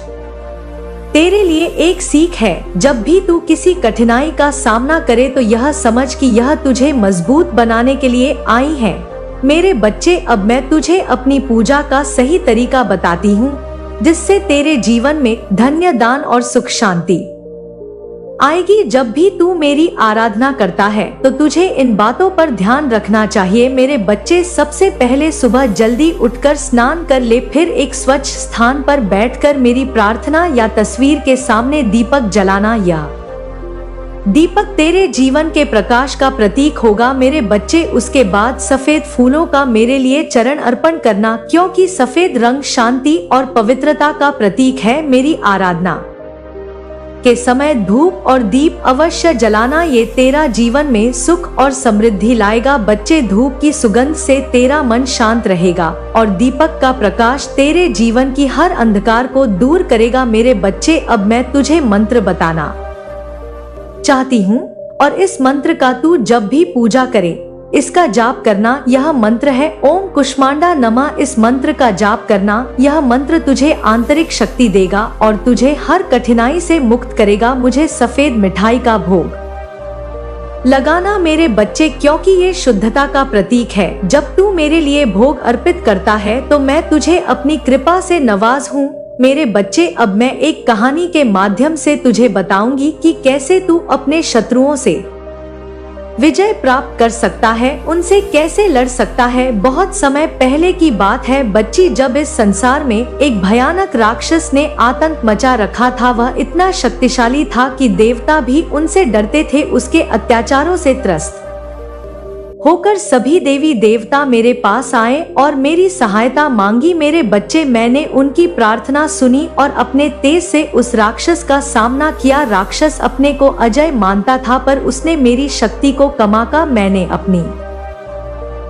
तेरे लिए एक सीख है। जब भी तू किसी कठिनाई का सामना करे तो यह समझ कि यह तुझे मजबूत बनाने के लिए आई है। मेरे बच्चे, अब मैं तुझे अपनी पूजा का सही तरीका बताती हूँ, जिससे तेरे जीवन में धन्य, दान और सुख शांति आएगी। जब भी तू मेरी आराधना करता है तो तुझे इन बातों पर ध्यान रखना चाहिए। मेरे बच्चे, सबसे पहले सुबह जल्दी उठकर स्नान कर ले, फिर एक स्वच्छ स्थान पर बैठकर मेरी प्रार्थना या तस्वीर के सामने दीपक जलाना। यह दीपक तेरे जीवन के प्रकाश का प्रतीक होगा। मेरे बच्चे, उसके बाद सफेद फूलों का मेरे लिए चरण अर्पण करना, क्योंकि सफेद रंग शांति और पवित्रता का प्रतीक है। मेरी आराधना के समय धूप और दीप अवश्य जलाना, ये तेरा जीवन में सुख और समृद्धि लाएगा। बच्चे, धूप की सुगंध से तेरा मन शांत रहेगा और दीपक का प्रकाश तेरे जीवन की हर अंधकार को दूर करेगा। मेरे बच्चे, अब मैं तुझे मंत्र बताना चाहती हूँ और इस मंत्र का तू जब भी पूजा करे इसका जाप करना। यह मंत्र है ओम कुष्मांडा नमः। इस मंत्र का जाप करना, यह मंत्र तुझे आंतरिक शक्ति देगा और तुझे हर कठिनाई से मुक्त करेगा। मुझे सफेद मिठाई का भोग लगाना मेरे बच्चे, क्योंकि ये शुद्धता का प्रतीक है। जब तू मेरे लिए भोग अर्पित करता है तो मैं तुझे अपनी कृपा से नवाज हूँ। मेरे बच्चे, अब मैं एक कहानी के माध्यम से तुझे बताऊंगी कि कैसे तू अपने शत्रुओं से विजय प्राप्त कर सकता है, उनसे कैसे लड़ सकता है। बहुत समय पहले की बात है बच्ची, जब इस संसार में एक भयानक राक्षस ने आतंक मचा रखा था। वह इतना शक्तिशाली था कि देवता भी उनसे डरते थे। उसके अत्याचारों से त्रस्त होकर सभी देवी देवता मेरे पास आए और मेरी सहायता मांगी। मेरे बच्चे, मैंने उनकी प्रार्थना सुनी और अपने तेज से उस राक्षस का सामना किया। राक्षस अपने को अजय मानता था, पर उसने मेरी शक्ति को कमाकर मैंने अपनी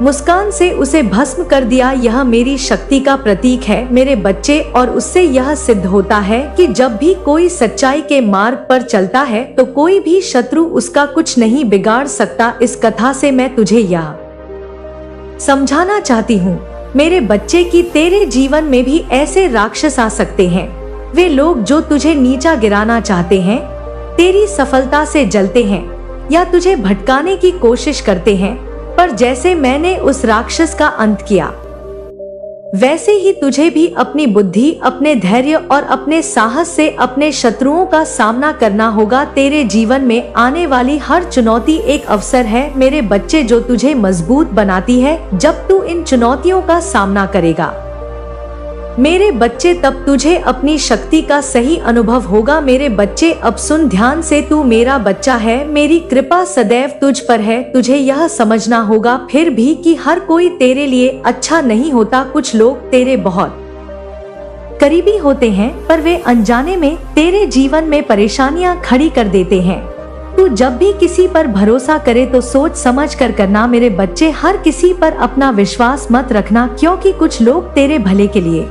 मुस्कान से उसे भस्म कर दिया। यह मेरी शक्ति का प्रतीक है मेरे बच्चे, और उससे यह सिद्ध होता है कि जब भी कोई सच्चाई के मार्ग पर चलता है तो कोई भी शत्रु उसका कुछ नहीं बिगाड़ सकता। इस कथा से मैं तुझे यह समझाना चाहती हूँ मेरे बच्चे कि तेरे जीवन में भी ऐसे राक्षस आ सकते हैं। वे लोग जो तुझे नीचा गिराना चाहते हैं, तेरी सफलता से जलते हैं या तुझे भटकाने की कोशिश करते हैं, पर जैसे मैंने उस राक्षस का अंत किया, वैसे ही तुझे भी अपनी बुद्धि, अपने धैर्य और अपने साहस से अपने शत्रुओं का सामना करना होगा। तेरे जीवन में आने वाली हर चुनौती एक अवसर है मेरे बच्चे, जो तुझे मजबूत बनाती है। जब तू इन चुनौतियों का सामना करेगा मेरे बच्चे तब तुझे अपनी शक्ति का सही अनुभव होगा। मेरे बच्चे अब सुन ध्यान से, तू मेरा बच्चा है, मेरी कृपा सदैव तुझ पर है। तुझे यह समझना होगा फिर भी कि हर कोई तेरे लिए अच्छा नहीं होता। कुछ लोग तेरे बहुत करीबी होते हैं पर वे अनजाने में तेरे जीवन में परेशानियां खड़ी कर देते हैं। तू जब भी किसी पर भरोसा करे तो सोच समझ कर करना। मेरे बच्चे हर किसी पर अपना विश्वास मत रखना, क्योंकि कुछ लोग तेरे भले के लिए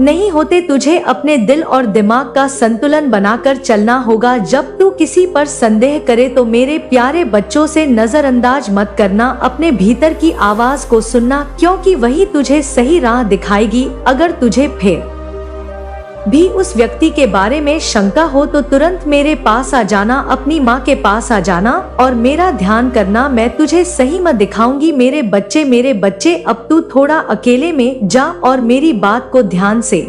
नहीं होते। तुझे अपने दिल और दिमाग का संतुलन बनाकर चलना होगा। जब तू किसी पर संदेह करे तो मेरे प्यारे बच्चों से नजरअंदाज मत करना। अपने भीतर की आवाज को सुनना, क्योंकि वही तुझे सही राह दिखाएगी। अगर तुझे फिर भी उस व्यक्ति के बारे में शंका हो तो तुरंत मेरे पास आ जाना, अपनी माँ के पास आ जाना और मेरा ध्यान करना। मैं तुझे सही मत दिखाऊंगी। मेरे बच्चे अब तू थोड़ा अकेले में जा और मेरी बात को ध्यान से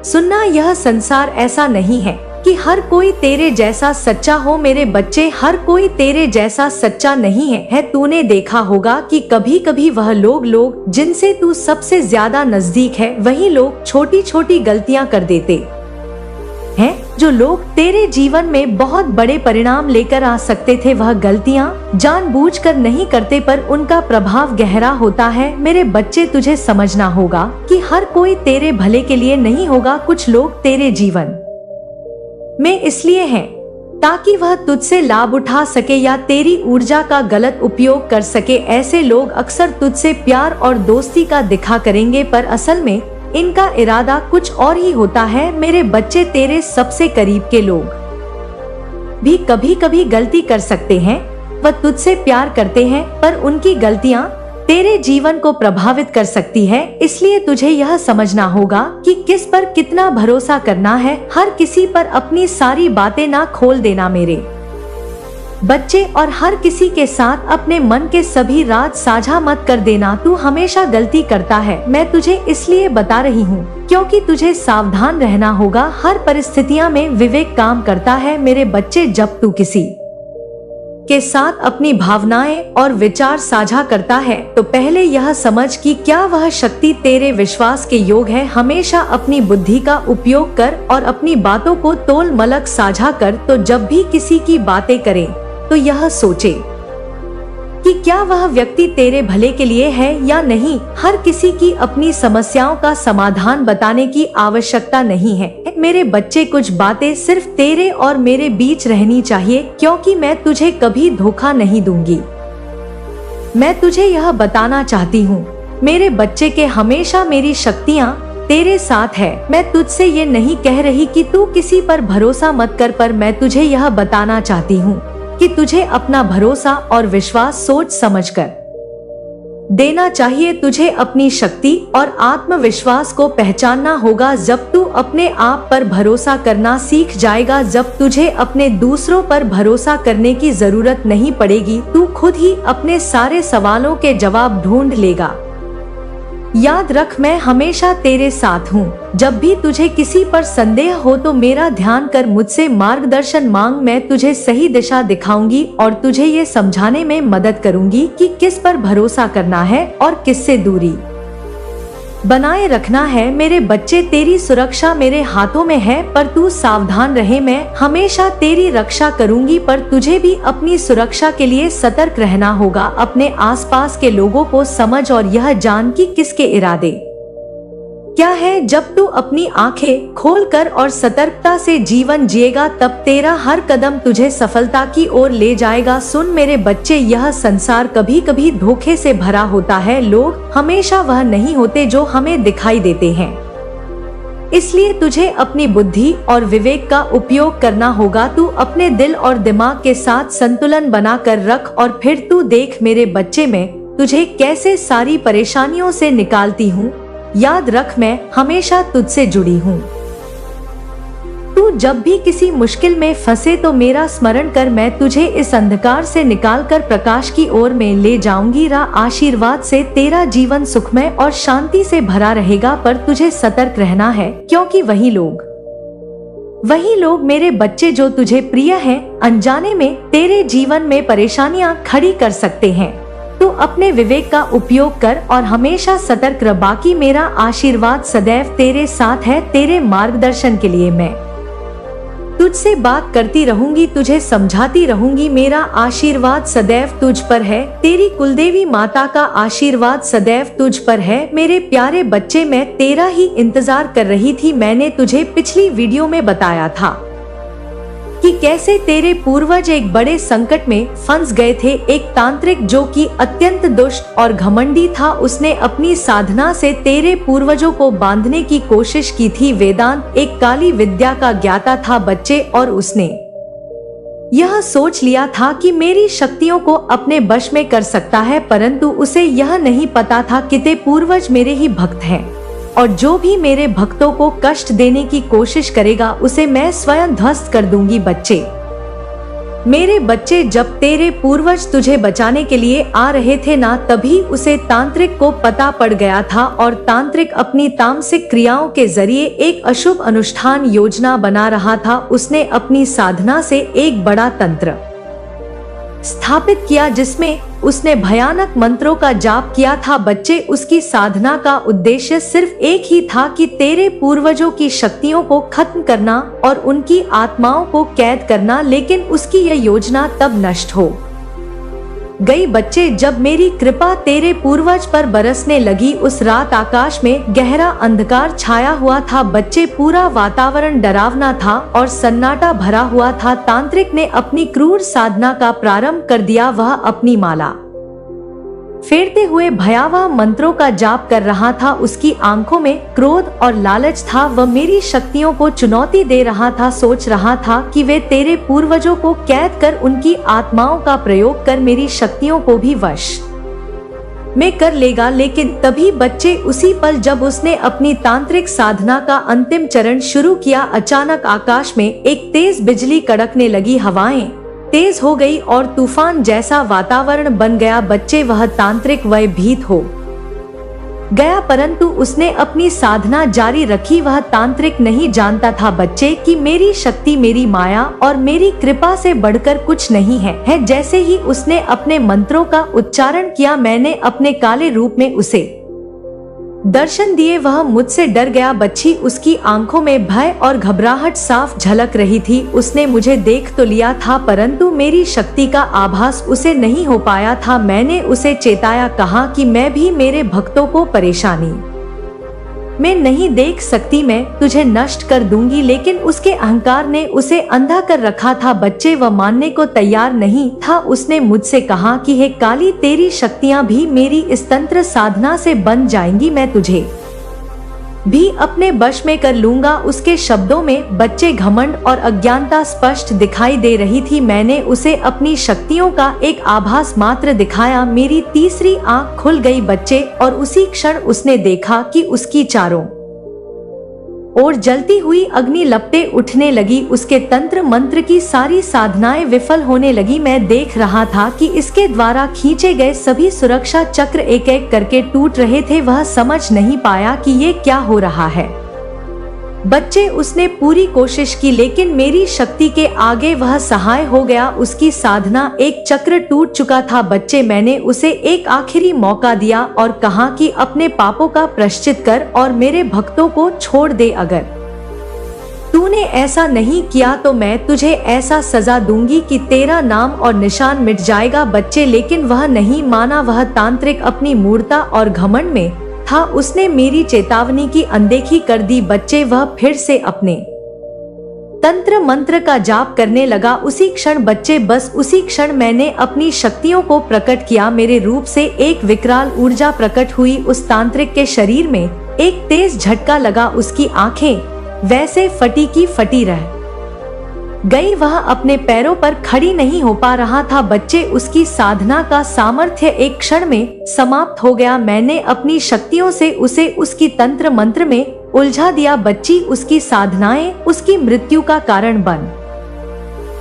सुनना। यह संसार ऐसा नहीं है कि हर कोई तेरे जैसा सच्चा हो। मेरे बच्चे, हर कोई तेरे जैसा सच्चा नहीं है। तूने देखा होगा कि कभी कभी वह लोग जिनसे तू सबसे ज्यादा नजदीक है, वही लोग छोटी छोटी गलतियां कर देते हैं। जो लोग तेरे जीवन में बहुत बड़े परिणाम लेकर आ सकते थे, वह गलतियां जानबूझकर नहीं करते, पर उनका प्रभाव गहरा होता है। मेरे बच्चे, तुझे समझना होगा कि हर कोई तेरे भले के लिए नहीं होगा। कुछ लोग तेरे जीवन में इसलिए हैं ताकि वह तुझसे लाभ उठा सके या तेरी ऊर्जा का गलत उपयोग कर सके। ऐसे लोग अक्सर तुझसे प्यार और दोस्ती का दिखा करेंगे, पर असल में इनका इरादा कुछ और ही होता है। मेरे बच्चे, तेरे सबसे करीब के लोग भी कभी कभी गलती कर सकते हैं। वह तुझसे प्यार करते हैं, पर उनकी गलतियां तेरे जीवन को प्रभावित कर सकती है। इसलिए तुझे यह समझना होगा कि किस पर कितना भरोसा करना है। हर किसी पर अपनी सारी बातें ना खोल देना मेरे बच्चे, और हर किसी के साथ अपने मन के सभी राज साझा मत कर देना। तू हमेशा गलती करता है। मैं तुझे इसलिए बता रही हूँ क्योंकि तुझे सावधान रहना होगा। हर परिस्थितियों में विवेक काम करता है। मेरे बच्चे, जब तू किसी के साथ अपनी भावनाएं और विचार साझा करता है तो पहले यह समझ कि क्या वह शक्ति तेरे विश्वास के योग है। हमेशा अपनी बुद्धि का उपयोग कर और अपनी बातों को तोल मलक साझा कर। तो जब भी किसी की बातें करें तो यह सोचे कि क्या वह व्यक्ति तेरे भले के लिए है या नहीं। हर किसी की अपनी समस्याओं का समाधान बताने की आवश्यकता नहीं है। मेरे बच्चे, कुछ बातें सिर्फ तेरे और मेरे बीच रहनी चाहिए, क्योंकि मैं तुझे कभी धोखा नहीं दूंगी। मैं तुझे यह बताना चाहती हूँ मेरे बच्चे के हमेशा मेरी शक्तियाँ तेरे साथ है। मैं तुझसे ये नहीं कह रही कि तू किसी पर भरोसा मत कर, पर मैं तुझे यह बताना चाहती हूँ कि तुझे अपना भरोसा और विश्वास सोच समझकर देना चाहिए। तुझे अपनी शक्ति और आत्मविश्वास को पहचानना होगा। जब तू अपने आप पर भरोसा करना सीख जाएगा, जब तुझे अपने दूसरों पर भरोसा करने की जरूरत नहीं पड़ेगी, तू खुद ही अपने सारे सवालों के जवाब ढूंढ लेगा। याद रख, मैं हमेशा तेरे साथ हूँ। जब भी तुझे किसी पर संदेह हो तो मेरा ध्यान कर, मुझसे मार्गदर्शन मांग। मैं तुझे सही दिशा दिखाऊंगी और तुझे ये समझाने में मदद करूंगी कि किस पर भरोसा करना है और किससे दूरी बनाए रखना है। मेरे बच्चे, तेरी सुरक्षा मेरे हाथों में है, पर तू सावधान रहे। मैं हमेशा तेरी रक्षा करूंगी, पर तुझे भी अपनी सुरक्षा के लिए सतर्क रहना होगा। अपने आसपास के लोगों को समझ और यह जान कि किसके इरादे क्या है। जब तू अपनी आंखें खोलकर और सतर्कता से जीवन जिएगा, तब तेरा हर कदम तुझे सफलता की ओर ले जाएगा। सुन मेरे बच्चे, यह संसार कभी कभी धोखे से भरा होता है। लोग हमेशा वह नहीं होते जो हमें दिखाई देते हैं। इसलिए तुझे अपनी बुद्धि और विवेक का उपयोग करना होगा। तू अपने दिल और दिमाग के साथ संतुलन बना कर रख और फिर तू देख मेरे बच्चे, मैं तुझे कैसे सारी परेशानियों से निकालती हूँ। याद रख, मैं हमेशा तुझसे जुड़ी हूँ। तू जब भी किसी मुश्किल में फंसे तो मेरा स्मरण कर। मैं तुझे इस अंधकार से निकालकर प्रकाश की ओर में ले जाऊंगी। आशीर्वाद से तेरा जीवन सुखमय और शांति से भरा रहेगा, पर तुझे सतर्क रहना है, क्योंकि वही लोग मेरे बच्चे जो तुझे प्रिय हैं, अनजाने में तेरे जीवन में परेशानियां खड़ी कर सकते हैं। तू अपने विवेक का उपयोग कर और हमेशा सतर्क रह। बाकी मेरा आशीर्वाद सदैव तेरे साथ है। तेरे मार्गदर्शन के लिए मैं तुझसे बात करती रहूंगी, तुझे समझाती रहूंगी। मेरा आशीर्वाद सदैव तुझ पर है। तेरी कुलदेवी माता का आशीर्वाद सदैव तुझ पर है। मेरे प्यारे बच्चे, मैं तेरा ही इंतजार कर रही थी। मैंने तुझे पिछली वीडियो में बताया था कि कैसे तेरे पूर्वज एक बड़े संकट में फंस गए थे। एक तांत्रिक जो कि अत्यंत दुष्ट और घमंडी था, उसने अपनी साधना से तेरे पूर्वजों को बांधने की कोशिश की थी। वेदांत एक काली विद्या का ज्ञाता था बच्चे, और उसने यह सोच लिया था कि मेरी शक्तियों को अपने वश में कर सकता है, परंतु उसे यह नहीं पता था कि ते पूर्वज मेरे ही भक्त हैं और जो भी मेरे भक्तों को कष्ट देने की कोशिश करेगा उसे मैं स्वयं ध्वस्त कर दूंगी। बच्चे, मेरे बच्चे, जब तेरे पूर्वज तुझे बचाने के लिए आ रहे थे ना, तभी उसे तांत्रिक को पता पड़ गया था और तांत्रिक अपनी तामसिक क्रियाओं के जरिए एक अशुभ अनुष्ठान योजना बना रहा था। उसने अपनी साधना से एक बड़ा तंत्र स्थापित किया जिसमें उसने भयानक मंत्रों का जाप किया था। बच्चे, उसकी साधना का उद्देश्य सिर्फ एक ही था कि तेरे पूर्वजों की शक्तियों को खत्म करना और उनकी आत्माओं को कैद करना, लेकिन उसकी यह योजना तब नष्ट हो गई। बच्चे, जब मेरी कृपा तेरे पूर्वज पर बरसने लगी, उस रात आकाश में गहरा अंधकार छाया हुआ था। बच्चे, पूरा वातावरण डरावना था और सन्नाटा भरा हुआ था। तांत्रिक ने अपनी क्रूर साधना का प्रारंभ कर दिया। वह अपनी माला फेरते हुए भयावह मंत्रों का जाप कर रहा था। उसकी आंखों में क्रोध और लालच था। वह मेरी शक्तियों को चुनौती दे रहा था, सोच रहा था कि वे तेरे पूर्वजों को कैद कर उनकी आत्माओं का प्रयोग कर मेरी शक्तियों को भी वश में कर लेगा। लेकिन तभी बच्चे, उसी पल जब उसने अपनी तांत्रिक साधना का अंतिम चरण शुरू किया, अचानक आकाश में एक तेज बिजली कड़कने लगी। हवाएं तेज हो गई और तूफान जैसा वातावरण बन गया। बच्चे, वह तांत्रिक भयभीत हो गया, परंतु उसने अपनी साधना जारी रखी। वह तांत्रिक नहीं जानता था बच्चे कि मेरी शक्ति, मेरी माया और मेरी कृपा से बढ़कर कुछ नहीं है। जैसे ही उसने अपने मंत्रों का उच्चारण किया, मैंने अपने काले रूप में उसे दर्शन दिए। वह मुझसे डर गया। बच्ची, उसकी आंखों में भय और घबराहट साफ झलक रही थी। उसने मुझे देख तो लिया था, परंतु मेरी शक्ति का आभास उसे नहीं हो पाया था। मैंने उसे चेताया, कहा कि मैं भी मेरे भक्तों को परेशानी मैं नहीं देख सकती, मैं तुझे नष्ट कर दूंगी, लेकिन उसके अहंकार ने उसे अंधा कर रखा था। बच्चे, वह मानने को तैयार नहीं था। उसने मुझसे कहा कि हे काली, तेरी शक्तियां भी मेरी इस तंत्र साधना से बन जाएंगी, मैं तुझे भी अपने वश में कर लूंगा। उसके शब्दों में बच्चे घमंड और अज्ञानता स्पष्ट दिखाई दे रही थी। मैंने उसे अपनी शक्तियों का एक आभास मात्र दिखाया। मेरी तीसरी आंख खुल गई बच्चे, और उसी क्षण उसने देखा कि उसकी चारों और जलती हुई अग्नि लपटें उठने लगी। उसके तंत्र मंत्र की सारी साधनाएं विफल होने लगी। मैं देख रहा था कि इसके द्वारा खींचे गए सभी सुरक्षा चक्र एक एक करके टूट रहे थे। वह समझ नहीं पाया कि ये क्या हो रहा है। बच्चे, उसने पूरी कोशिश की, लेकिन मेरी शक्ति के आगे वह सहाय हो गया। उसकी साधना एक चक्र टूट चुका था। बच्चे, मैंने उसे एक आखिरी मौका दिया और कहा कि अपने पापों का प्रायश्चित कर और मेरे भक्तों को छोड़ दे। अगर तूने ऐसा नहीं किया तो मैं तुझे ऐसा सजा दूंगी कि तेरा नाम और निशान मिट जाएगा। बच्चे, लेकिन वह नहीं माना। वह तांत्रिक अपनी मूर्खता और घमंड में था। उसने मेरी चेतावनी की अनदेखी कर दी। बच्चे, वह फिर से अपने तंत्र मंत्र का जाप करने लगा। उसी क्षण बच्चे, बस उसी क्षण मैंने अपनी शक्तियों को प्रकट किया। मेरे रूप से एक विकराल ऊर्जा प्रकट हुई। उस तांत्रिक के शरीर में एक तेज झटका लगा। उसकी आंखें वैसे फटी की फटी रह गई। वह अपने पैरों पर खड़ी नहीं हो पा रहा था। बच्चे, उसकी साधना का सामर्थ्य एक क्षण में समाप्त हो गया। मैंने अपनी शक्तियों से उसे उसकी तंत्र मंत्र में उलझा दिया। बच्ची, उसकी साधनाएं उसकी मृत्यु का कारण बन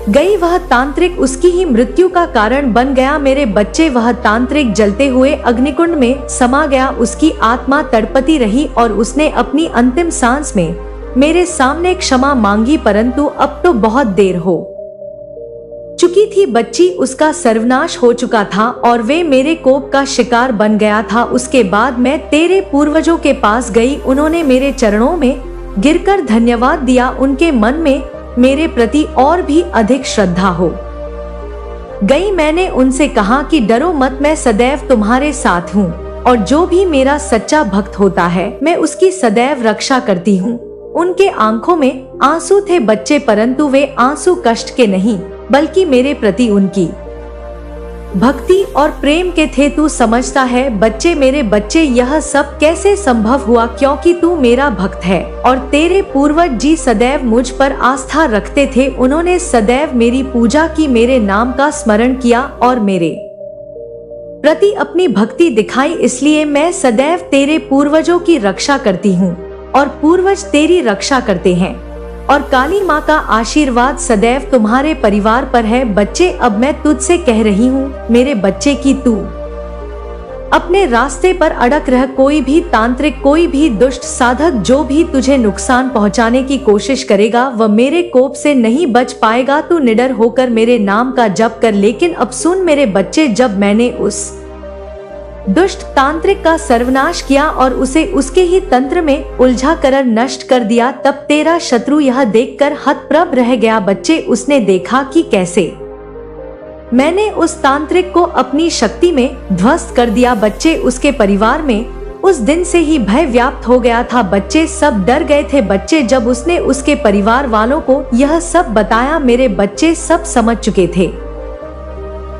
गई। वह तांत्रिक उसकी ही मृत्यु का कारण बन गया। मेरे बच्चे, वह तांत्रिक जलते हुए अग्निकुंड में समा गया। उसकी आत्मा तड़पती रही और उसने अपनी अंतिम सांस में मेरे सामने क्षमा मांगी, परंतु अब तो बहुत देर हो चुकी थी बच्ची, उसका सर्वनाश हो चुका था और वे मेरे कोप का शिकार बन गया था। उसके बाद मैं तेरे पूर्वजों के पास गई, उन्होंने मेरे चरणों में गिरकर धन्यवाद दिया। उनके मन में मेरे प्रति और भी अधिक श्रद्धा हो गई। मैंने उनसे कहा कि डरो मत, मैं सदैव तुम्हारे साथ हूँ और जो भी मेरा सच्चा भक्त होता है मैं उसकी सदैव रक्षा करती हूँ। उनके आंखों में आंसू थे बच्चे, परंतु वे आंसू कष्ट के नहीं बल्कि मेरे प्रति उनकी भक्ति और प्रेम के थे। तू समझता है बच्चे, मेरे बच्चे, यह सब कैसे संभव हुआ? क्योंकि तू मेरा भक्त है और तेरे पूर्वज जी सदैव मुझ पर आस्था रखते थे। उन्होंने सदैव मेरी पूजा की, मेरे नाम का स्मरण किया और मेरे प्रति अपनी भक्ति दिखाई। इसलिए मैं सदैव तेरे पूर्वजों की रक्षा करती हूँ और पूर्वज तेरी रक्षा करते हैं और काली माँ का आशीर्वाद सदैव तुम्हारे परिवार पर है। बच्चे, अब मैं तुझसे कह रही हूँ मेरे बच्चे कि तू अपने रास्ते पर अड़क रह। कोई भी तांत्रिक, कोई भी दुष्ट साधक जो भी तुझे नुकसान पहुँचाने की कोशिश करेगा वह मेरे कोप से नहीं बच पाएगा। तू निडर होकर मेरे नाम का जप कर। लेकिन अब सुन मेरे बच्चे, जब मैंने उस दुष्ट तांत्रिक का सर्वनाश किया और उसे उसके ही तंत्र में उलझा कर नष्ट कर दिया, तब तेरा शत्रु यह देखकर हतप्रभ रह गया। बच्चे, उसने देखा कि कैसे मैंने उस तांत्रिक को अपनी शक्ति में ध्वस्त कर दिया। बच्चे, उसके परिवार में उस दिन से ही भय व्याप्त हो गया था। बच्चे सब डर गए थे। बच्चे, जब उसने उसके परिवार वालों को यह सब बताया, मेरे बच्चे सब समझ चुके थे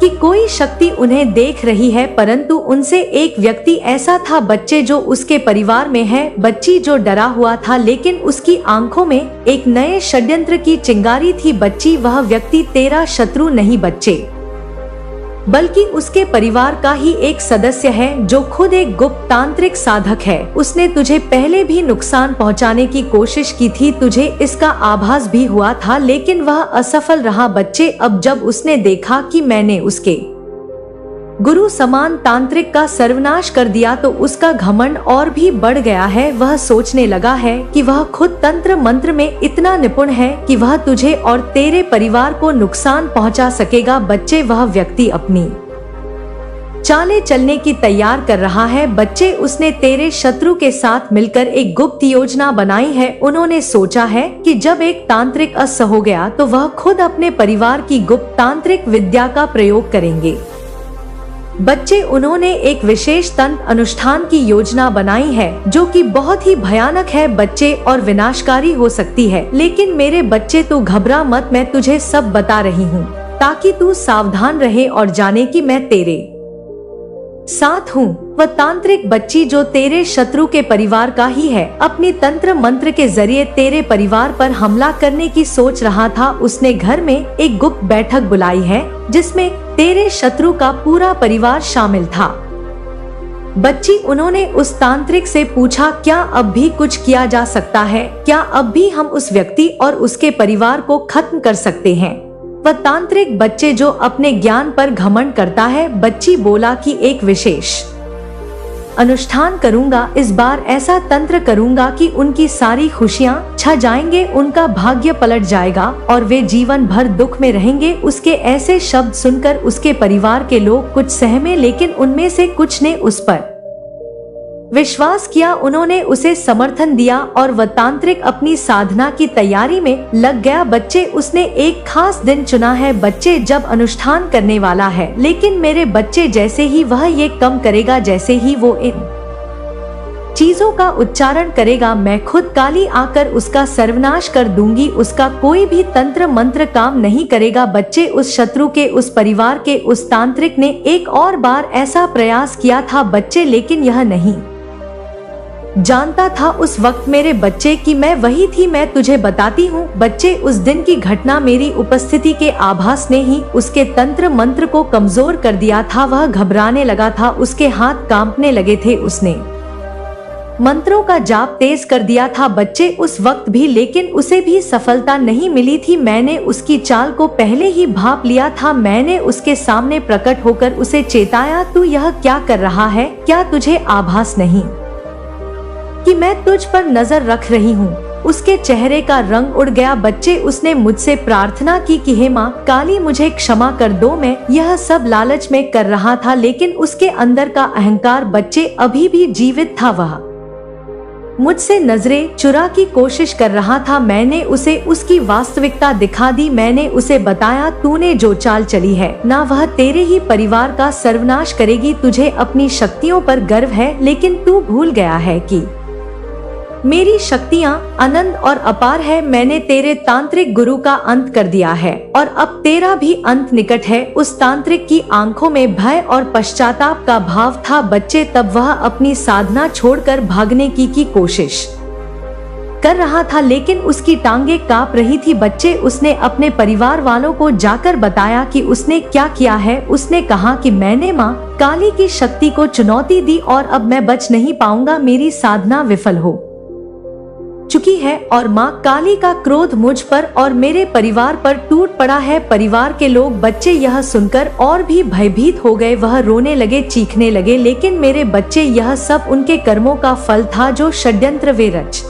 कि कोई शक्ति उन्हें देख रही है, परंतु उनसे एक व्यक्ति ऐसा था बच्चे जो उसके परिवार में है। बच्ची जो डरा हुआ था, लेकिन उसकी आंखों में एक नए षड्यंत्र की चिंगारी थी। बच्ची, वह व्यक्ति तेरा शत्रु नहीं बच्चे, बल्कि उसके परिवार का ही एक सदस्य है जो खुद एक गुप्त तांत्रिक साधक है। उसने तुझे पहले भी नुकसान पहुंचाने की कोशिश की थी, तुझे इसका आभास भी हुआ था, लेकिन वह असफल रहा। बच्चे, अब जब उसने देखा कि मैंने उसके गुरु समान तांत्रिक का सर्वनाश कर दिया तो उसका घमंड और भी बढ़ गया है। वह सोचने लगा है कि वह खुद तंत्र मंत्र में इतना निपुण है कि वह तुझे और तेरे परिवार को नुकसान पहुंचा सकेगा। बच्चे, वह व्यक्ति अपनी चालें चलने की तैयार कर रहा है। बच्चे, उसने तेरे शत्रु के साथ मिलकर एक गुप्त योजना बनाई है। उन्होंने सोचा है कि जब एक तांत्रिक अस्त हो गया तो वह खुद अपने परिवार की गुप्त तांत्रिक विद्या का प्रयोग करेंगे। बच्चे, उन्होंने एक विशेष तंत्र अनुष्ठान की योजना बनाई है जो कि बहुत ही भयानक है बच्चे और विनाशकारी हो सकती है। लेकिन मेरे बच्चे, तू घबरा मत, मैं तुझे सब बता रही हूँ ताकि तू सावधान रहे और जाने कि मैं तेरे साथ हूँ। वह तांत्रिक बच्ची जो तेरे शत्रु के परिवार का ही है, अपनी तंत्र मंत्र के जरिए तेरे परिवार पर हमला करने की सोच रहा था। उसने घर में एक गुप्त बैठक बुलाई है जिसमें तेरे शत्रु का पूरा परिवार शामिल था। बच्ची, उन्होंने उस तांत्रिक से पूछा, क्या अब भी कुछ किया जा सकता है? क्या अब भी हम उस व्यक्ति और उसके परिवार को खत्म कर सकते हैं? वह तांत्रिक बच्चे जो अपने ज्ञान पर घमंड करता है, बच्ची बोला कि एक विशेष अनुष्ठान करूंगा। इस बार ऐसा तंत्र करूंगा कि उनकी सारी खुशियां छा जाएंगे, उनका भाग्य पलट जाएगा और वे जीवन भर दुख में रहेंगे। उसके ऐसे शब्द सुनकर उसके परिवार के लोग कुछ सहमे, लेकिन उनमें से कुछ ने उस पर विश्वास किया। उन्होंने उसे समर्थन दिया और वह तांत्रिक अपनी साधना की तैयारी में लग गया। बच्चे, उसने एक खास दिन चुना है बच्चे जब अनुष्ठान करने वाला है, लेकिन मेरे बच्चे जैसे ही वह ये कम करेगा, जैसे ही वो इन चीजों का उच्चारण करेगा, मैं खुद काली आकर उसका सर्वनाश कर दूंगी। उसका कोई भी तंत्र मंत्र काम नहीं करेगा। बच्चे, उस शत्रु के, उस परिवार के, उस तांत्रिक ने एक और बार ऐसा प्रयास किया था बच्चे, लेकिन यह नहीं जानता था उस वक्त मेरे बच्चे कि मैं वही थी। मैं तुझे बताती हूँ बच्चे, उस दिन की घटना मेरी उपस्थिति के आभास ने ही उसके तंत्र मंत्र को कमजोर कर दिया था। वह घबराने लगा था, उसके हाथ कांपने लगे थे। उसने मंत्रों का जाप तेज कर दिया था बच्चे उस वक्त भी, लेकिन उसे भी सफलता नहीं मिली थी। मैंने उसकी चाल को पहले ही भांप लिया था। मैंने उसके सामने प्रकट होकर उसे चेताया, तू यह क्या कर रहा है? क्या तुझे आभास नहीं कि मैं तुझ पर नजर रख रही हूँ? उसके चेहरे का रंग उड़ गया। बच्चे, उसने मुझसे प्रार्थना की कि हे माँ काली मुझे क्षमा कर दो, मैं यह सब लालच में कर रहा था, लेकिन उसके अंदर का अहंकार बच्चे अभी भी जीवित था। वह मुझसे नजरें चुरा की कोशिश कर रहा था। मैंने उसे उसकी वास्तविकता दिखा दी। मैंने उसे बताया, तूने जो चाल चली है ना, वह तेरे ही परिवार का सर्वनाश करेगी। तुझे अपनी शक्तियों पर गर्व है, लेकिन तू भूल गया है कि मेरी शक्तियाँ अनंत और अपार है। मैंने तेरे तांत्रिक गुरु का अंत कर दिया है और अब तेरा भी अंत निकट है। उस तांत्रिक की आंखों में भय और पश्चाताप का भाव था। बच्चे, तब वह अपनी साधना छोड़कर भागने की कोशिश कर रहा था, लेकिन उसकी टांगे कांप रही थी। बच्चे, उसने अपने परिवार वालों को जाकर बताया कि उसने क्या किया है। उसने कहा कि मैंने माँ काली की शक्ति को चुनौती दी और अब मैं बच नहीं पाऊंगा। मेरी साधना विफल हो चुकी है और माँ काली का क्रोध मुझ पर और मेरे परिवार पर टूट पड़ा है। परिवार के लोग, बच्चे यह सुनकर और भी भयभीत हो गए। वह रोने लगे, चीखने लगे, लेकिन मेरे बच्चे, यह सब उनके कर्मों का फल था। जो षड्यंत्र वे रच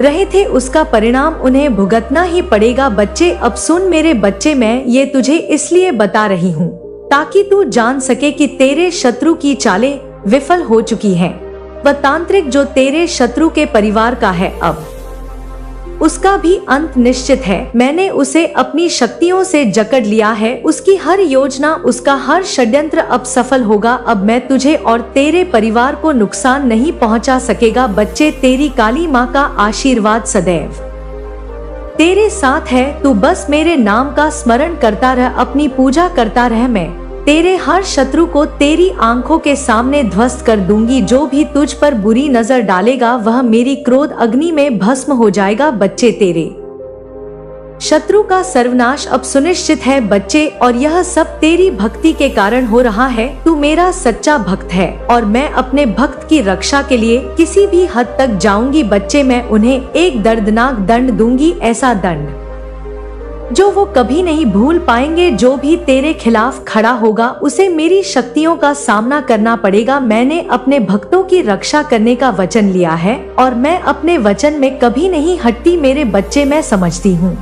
रहे थे, उसका परिणाम उन्हें भुगतना ही पड़ेगा। बच्चे, अब सुन मेरे बच्चे, मैं ये तुझे इसलिए बता रही हूँ ताकि तू जान सके कि तेरे शत्रु की चालें विफल हो चुकी हैं। वह तांत्रिक जो तेरे शत्रु के परिवार का है, अब उसका भी अंत निश्चित है। मैंने उसे अपनी शक्तियों से जकड़ लिया है। उसकी हर योजना, उसका हर षड्यंत्र अब सफल होगा। अब मैं तुझे और तेरे परिवार को नुकसान नहीं पहुंचा सकेगा। बच्चे, तेरी काली माँ का आशीर्वाद सदैव तेरे साथ है। तू बस मेरे नाम का स्मरण करता रह, अपनी पूजा करता रह। मैं तेरे हर शत्रु को तेरी आंखों के सामने ध्वस्त कर दूंगी। जो भी तुझ पर बुरी नजर डालेगा, वह मेरी क्रोध अग्नि में भस्म हो जाएगा। बच्चे, तेरे शत्रु का सर्वनाश अब सुनिश्चित है। बच्चे, और यह सब तेरी भक्ति के कारण हो रहा है। तू मेरा सच्चा भक्त है और मैं अपने भक्त की रक्षा के लिए किसी भी हद तक जाऊंगी। बच्चे, मैं उन्हें एक दर्दनाक दंड दूंगी, ऐसा दंड जो वो कभी नहीं भूल पाएंगे। जो भी तेरे खिलाफ खड़ा होगा, उसे मेरी शक्तियों का सामना करना पड़ेगा। मैंने अपने भक्तों की रक्षा करने का वचन लिया है और मैं अपने वचन में कभी नहीं हटती। मेरे बच्चे, मैं समझती हूँ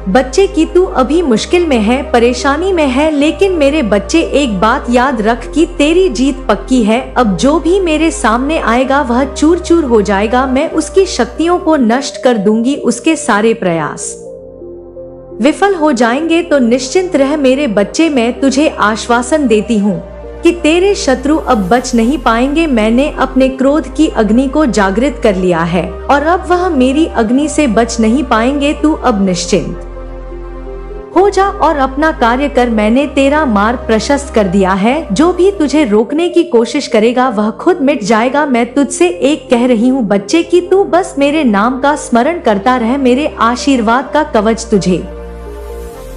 बच्चे कि तू अभी मुश्किल में है, परेशानी में है, लेकिन मेरे बच्चे एक बात याद रख कि तेरी जीत पक्की है। अब जो भी मेरे सामने आएगा वह चूर चूर हो जाएगा। मैं उसकी शक्तियों को नष्ट कर दूंगी। उसके सारे प्रयास विफल हो जाएंगे। तो निश्चिंत रह मेरे बच्चे, मैं तुझे आश्वासन देती हूँ कि तेरे शत्रु अब बच नहीं पाएंगे। मैंने अपने क्रोध की अग्नि को जागृत कर लिया है और अब वह मेरी अग्नि से बच नहीं पाएंगे। तू अब निश्चिंत हो जा और अपना कार्य कर। मैंने तेरा मार्ग प्रशस्त कर दिया है। जो भी तुझे रोकने की कोशिश करेगा वह खुद मिट जाएगा। मैं तुझसे एक कह रही हूँ बच्चे कि तू बस मेरे नाम का स्मरण करता रह। मेरे आशीर्वाद का कवच तुझे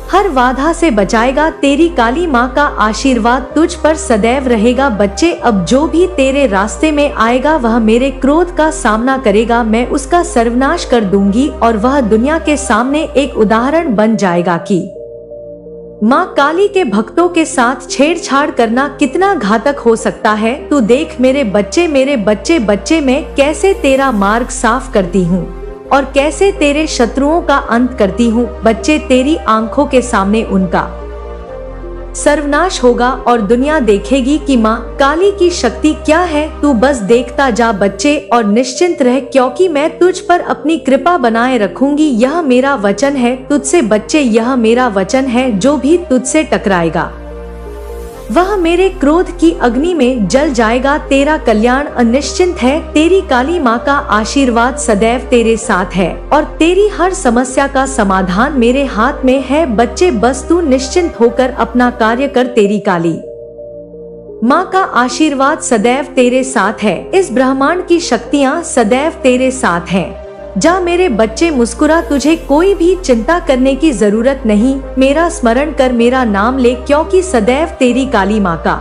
हर बाधा से बचाएगा। तेरी काली माँ का आशीर्वाद तुझ पर सदैव रहेगा। बच्चे, अब जो भी तेरे रास्ते में आएगा वह मेरे क्रोध का सामना करेगा। मैं उसका सर्वनाश कर दूंगी और वह दुनिया के सामने एक उदाहरण बन जाएगा कि माँ काली के भक्तों के साथ छेड़छाड़ करना कितना घातक हो सकता है। तू देख मेरे बच्चे, बच्चे मैं कैसे तेरा मार्ग साफ करती हूँ और कैसे तेरे शत्रुओं का अंत करती हूँ। बच्चे, तेरी आंखों के सामने उनका सर्वनाश होगा और दुनिया देखेगी कि माँ काली की शक्ति क्या है। तू बस देखता जा बच्चे और निश्चिंत रह, क्योंकि मैं तुझ पर अपनी कृपा बनाए रखूंगी। यह मेरा वचन है तुझसे बच्चे, यह मेरा वचन है। जो भी तुझसे टकराएगा वह मेरे क्रोध की अग्नि में जल जाएगा। तेरा कल्याण अनिश्चित है। तेरी काली माँ का आशीर्वाद सदैव तेरे साथ है और तेरी हर समस्या का समाधान मेरे हाथ में है। बच्चे, बस तू निश्चिंत होकर अपना कार्य कर। तेरी काली माँ का आशीर्वाद सदैव तेरे साथ है। इस ब्रह्मांड की शक्तियाँ सदैव तेरे साथ हैं। जा मेरे बच्चे, मुस्कुरा। तुझे कोई भी चिंता करने की जरूरत नहीं। मेरा स्मरण कर, मेरा नाम ले, क्योंकि सदैव तेरी काली माँ का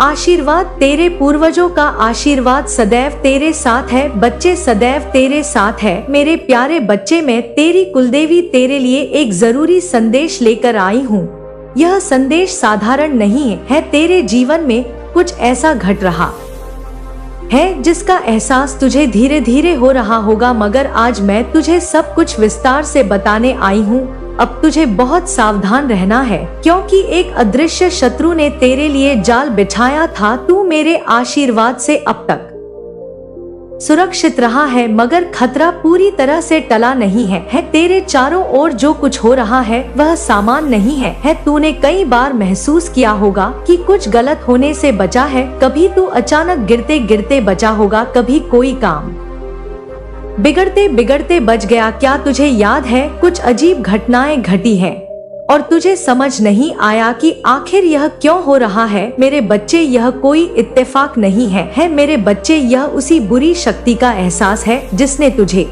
आशीर्वाद, तेरे पूर्वजों का आशीर्वाद सदैव तेरे साथ है। बच्चे, सदैव तेरे साथ है। मेरे प्यारे बच्चे, मैं तेरी कुलदेवी तेरे लिए एक जरूरी संदेश लेकर आई हूँ। यह संदेश साधारण नहीं है। तेरे जीवन में कुछ ऐसा घट रहा है जिसका एहसास तुझे धीरे धीरे हो रहा होगा, मगर आज मैं तुझे सब कुछ विस्तार से बताने आई हूँ। अब तुझे बहुत सावधान रहना है, क्योंकि एक अदृश्य शत्रु ने तेरे लिए जाल बिछाया था। तू मेरे आशीर्वाद से अब तक सुरक्षित रहा है, मगर खतरा पूरी तरह से टला नहीं है। तेरे चारों ओर जो कुछ हो रहा है वह सामान नहीं है। तूने कई बार महसूस किया होगा कि कुछ गलत होने से बचा है। कभी तू अचानक गिरते गिरते बचा होगा, कभी कोई काम बिगड़ते बिगड़ते बच गया। क्या तुझे याद है कुछ अजीब घटनाएं घटी हैं और तुझे समझ नहीं आया कि आखिर यह क्यों हो रहा है? मेरे बच्चे, यह कोई इत्तेफाक नहीं है मेरे बच्चे, यह उसी बुरी शक्ति का एहसास है जिसने तुझे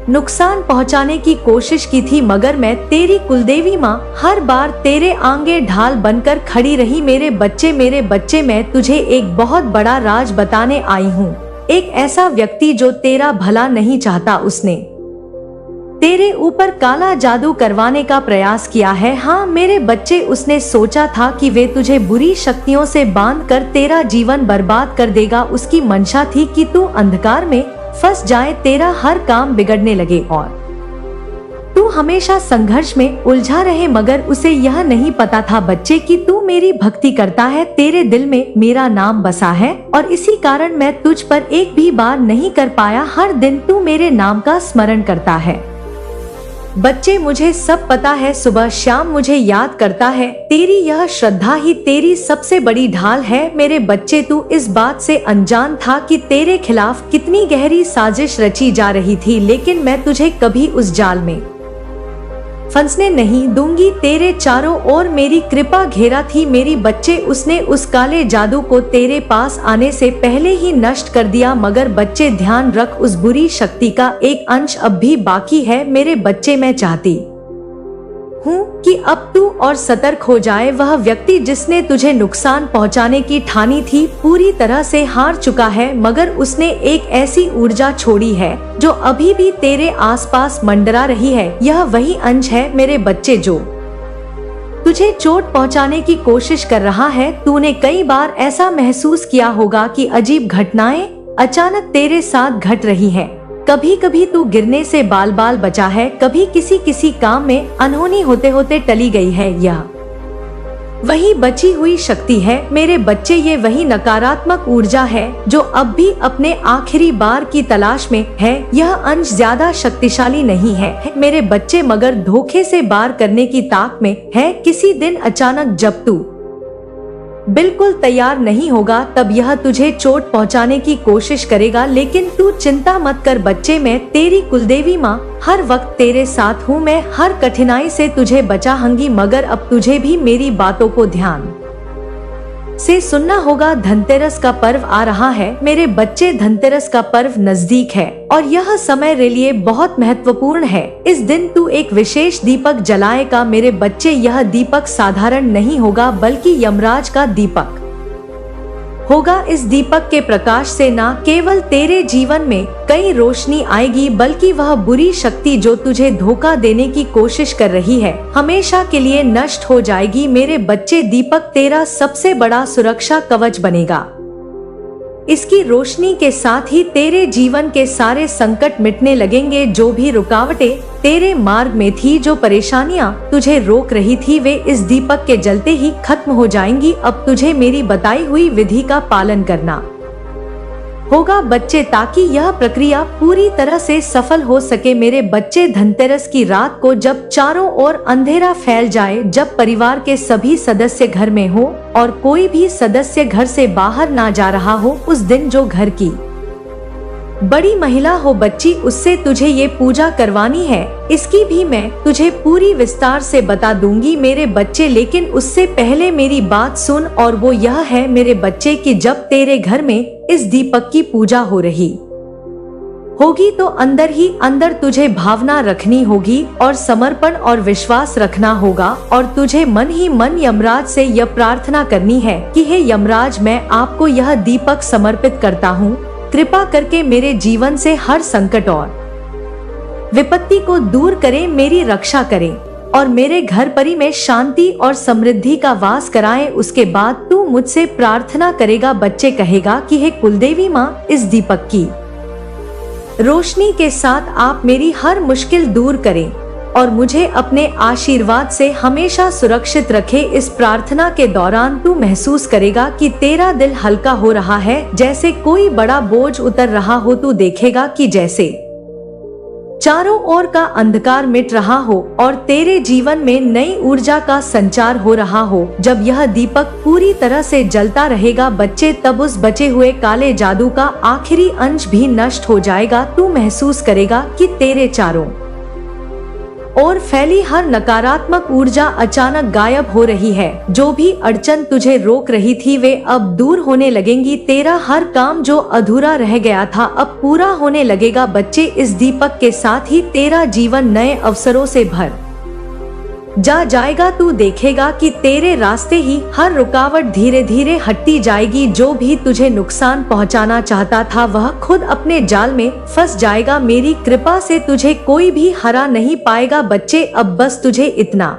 नुकसान पहुंचाने की कोशिश की थी, मगर मैं तेरी कुलदेवी माँ हर बार तेरे आगे ढाल बनकर खड़ी रही। मेरे बच्चे, मैं तुझे एक बहुत बड़ा राज बताने आई हूँ। एक ऐसा व्यक्ति जो तेरा भला नहीं चाहता, उसने तेरे ऊपर काला जादू करवाने का प्रयास किया है। हाँ मेरे बच्चे, उसने सोचा था कि वे तुझे बुरी शक्तियों से बांधकर तेरा जीवन बर्बाद कर देगा। उसकी मंशा थी कि तू अंधकार में फंस जाए, तेरा हर काम बिगड़ने लगे और तू हमेशा संघर्ष में उलझा रहे। मगर उसे यह नहीं पता था बच्चे कि तू मेरी भक्ति करता है, तेरे दिल में मेरा नाम बसा है और इसी कारण मैं तुझ पर एक भी बार नहीं कर पाया। हर दिन तू मेरे नाम का स्मरण करता है। बच्चे, मुझे सब पता है, सुबह शाम मुझे याद करता है। तेरी यह श्रद्धा ही तेरी सबसे बड़ी ढाल है। मेरे बच्चे, तू इस बात से अनजान था कि तेरे खिलाफ कितनी गहरी साजिश रची जा रही थी, लेकिन मैं तुझे कभी उस जाल में फंसने नहीं दूंगी। तेरे चारों ओर मेरी कृपा घेरा थी। मेरी बच्चे, उसने उस काले जादू को तेरे पास आने से पहले ही नष्ट कर दिया। मगर बच्चे ध्यान रख, उस बुरी शक्ति का एक अंश अब भी बाकी है। मेरे बच्चे, मैं चाहती हूँ कि अब तू और सतर्क हो जाए। वह व्यक्ति जिसने तुझे नुकसान पहुँचाने की ठानी थी पूरी तरह से हार चुका है, मगर उसने एक ऐसी ऊर्जा छोड़ी है जो अभी भी तेरे आसपास मंडरा रही है। यह वही अंश है मेरे बच्चे जो तुझे चोट पहुंचाने की कोशिश कर रहा है। तूने कई बार ऐसा महसूस किया होगा कि अजीब घटनाएं अचानक तेरे साथ घट रही हैं। कभी कभी तू गिरने से बाल बाल बचा है, कभी किसी काम में अनहोनी होते होते टली गई है। यह वही बची हुई शक्ति है मेरे बच्चे, ये वही नकारात्मक ऊर्जा है जो अब भी अपने आखिरी बार की तलाश में है। यह अंश ज्यादा शक्तिशाली नहीं है मेरे बच्चे, मगर धोखे से बार करने की ताक में है। किसी दिन अचानक जब तू बिल्कुल तैयार नहीं होगा, तब यह तुझे चोट पहुंचाने की कोशिश करेगा। लेकिन तू चिंता मत कर बच्चे, मैं तेरी कुलदेवी माँ हर वक्त तेरे साथ हूँ। मैं हर कठिनाई से तुझे बचाऊंगी, मगर अब तुझे भी मेरी बातों को ध्यान से सुनना होगा। धनतेरस का पर्व आ रहा है मेरे बच्चे, धनतेरस का पर्व नजदीक है और यह समय रे लिए बहुत महत्वपूर्ण है। इस दिन तू एक विशेष दीपक जलाएगा मेरे बच्चे। यह दीपक साधारण नहीं होगा, बल्कि यमराज का दीपक होगा। इस दीपक के प्रकाश से न केवल तेरे जीवन में कई रोशनी आएगी, बल्कि वह बुरी शक्ति जो तुझे धोखा देने की कोशिश कर रही है हमेशा के लिए नष्ट हो जाएगी। मेरे बच्चे, दीपक तेरा सबसे बड़ा सुरक्षा कवच बनेगा। इसकी रोशनी के साथ ही तेरे जीवन के सारे संकट मिटने लगेंगे। जो भी रुकावटें तेरे मार्ग में थी, जो परेशानियां तुझे रोक रही थी, वे इस दीपक के जलते ही खत्म हो जाएंगी। अब तुझे मेरी बताई हुई विधि का पालन करना होगा बच्चे, ताकि यह प्रक्रिया पूरी तरह से सफल हो सके। मेरे बच्चे, धनतेरस की रात को जब चारों ओर अंधेरा फैल जाए, जब परिवार के सभी सदस्य घर में हो और कोई भी सदस्य घर से बाहर ना जा रहा हो, उस दिन जो घर की बड़ी महिला हो बच्ची, उससे तुझे ये पूजा करवानी है। इसकी भी मैं तुझे पूरी विस्तार से बता दूंगी मेरे बच्चे, लेकिन उससे पहले मेरी बात सुन, और वो यह है मेरे बच्चे कि जब तेरे घर में इस दीपक की पूजा हो रही होगी तो अंदर ही अंदर तुझे भावना रखनी होगी और समर्पण और विश्वास रखना होगा, और तुझे मन ही मन यमराज से यह प्रार्थना करनी है कि हे यमराज, मैं आपको यह दीपक समर्पित करता हूँ। कृपा करके मेरे जीवन से हर संकट और विपत्ति को दूर करें, मेरी रक्षा करें और मेरे घर परी में शांति और समृद्धि का वास कराए। उसके बाद तू मुझसे प्रार्थना करेगा। बच्चे कहेगा कि हे कुलदेवी माँ, इस दीपक की रोशनी के साथ आप मेरी हर मुश्किल दूर करें और मुझे अपने आशीर्वाद से हमेशा सुरक्षित रखे। इस प्रार्थना के दौरान तू महसूस करेगा कि तेरा दिल हल्का हो रहा है, जैसे कोई बड़ा बोझ उतर रहा हो। तू देखेगा कि जैसे चारों ओर का अंधकार मिट रहा हो और तेरे जीवन में नई ऊर्जा का संचार हो रहा हो। जब यह दीपक पूरी तरह से जलता रहेगा बच्चे, तब उस बचे हुए काले जादू का आखिरी अंश भी नष्ट हो जाएगा। तू महसूस करेगा कि तेरे चारों और फैली हर नकारात्मक ऊर्जा अचानक गायब हो रही है। जो भी अड़चन तुझे रोक रही थी वे अब दूर होने लगेंगी। तेरा हर काम जो अधूरा रह गया था अब पूरा होने लगेगा। बच्चे, इस दीपक के साथ ही तेरा जीवन नए अवसरों से भर जाएगा। तू देखेगा कि तेरे रास्ते ही हर रुकावट धीरे धीरे हटती जाएगी। जो भी तुझे नुकसान पहुंचाना चाहता था वह खुद अपने जाल में फंस जाएगा। मेरी कृपा से तुझे कोई भी हरा नहीं पाएगा। बच्चे, अब बस तुझे इतना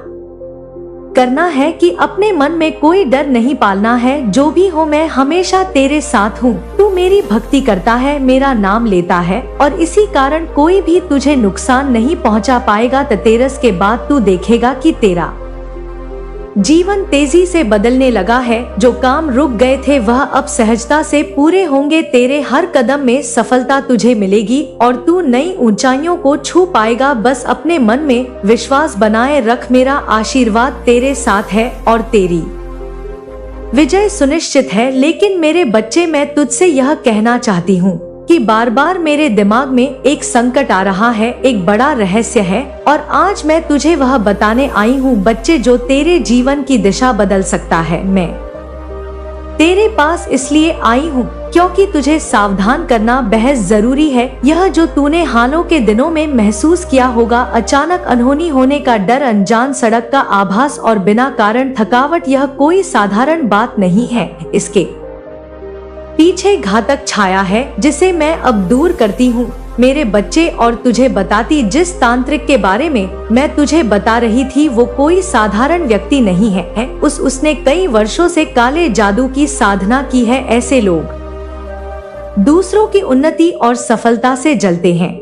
करना है कि अपने मन में कोई डर नहीं पालना है। जो भी हो, मैं हमेशा तेरे साथ हूँ। तू मेरी भक्ति करता है, मेरा नाम लेता है और इसी कारण कोई भी तुझे नुकसान नहीं पहुँचा पाएगा। धनतेरस के बाद तू देखेगा कि तेरा जीवन तेजी से बदलने लगा है। जो काम रुक गए थे वह अब सहजता से पूरे होंगे। तेरे हर कदम में सफलता तुझे मिलेगी और तू नई ऊंचाइयों को छू पाएगा। बस अपने मन में विश्वास बनाए रख। मेरा आशीर्वाद तेरे साथ है और तेरी विजय सुनिश्चित है। लेकिन मेरे बच्चे, मैं तुझसे यह कहना चाहती हूँ कि बार बार मेरे दिमाग में एक संकट आ रहा है, एक बड़ा रहस्य है और आज मैं तुझे वह बताने आई हूँ। बच्चे, जो तेरे जीवन की दिशा बदल सकता है। मैं तेरे पास इसलिए आई हूँ क्योंकि तुझे सावधान करना बेहद जरूरी है। यह जो तूने हालों के दिनों में महसूस किया होगा, अचानक अनहोनी होने का डर, अनजान सड़क का आभास और बिना कारण थकावट, यह कोई साधारण बात नहीं है। इसके पीछे घातक छाया है जिसे मैं अब दूर करती हूँ मेरे बच्चे। और तुझे बताती जिस तांत्रिक के बारे में मैं तुझे बता रही थी वो कोई साधारण व्यक्ति नहीं है। उसने कई वर्षों से काले जादू की साधना की है। ऐसे लोग दूसरों की उन्नति और सफलता से जलते हैं।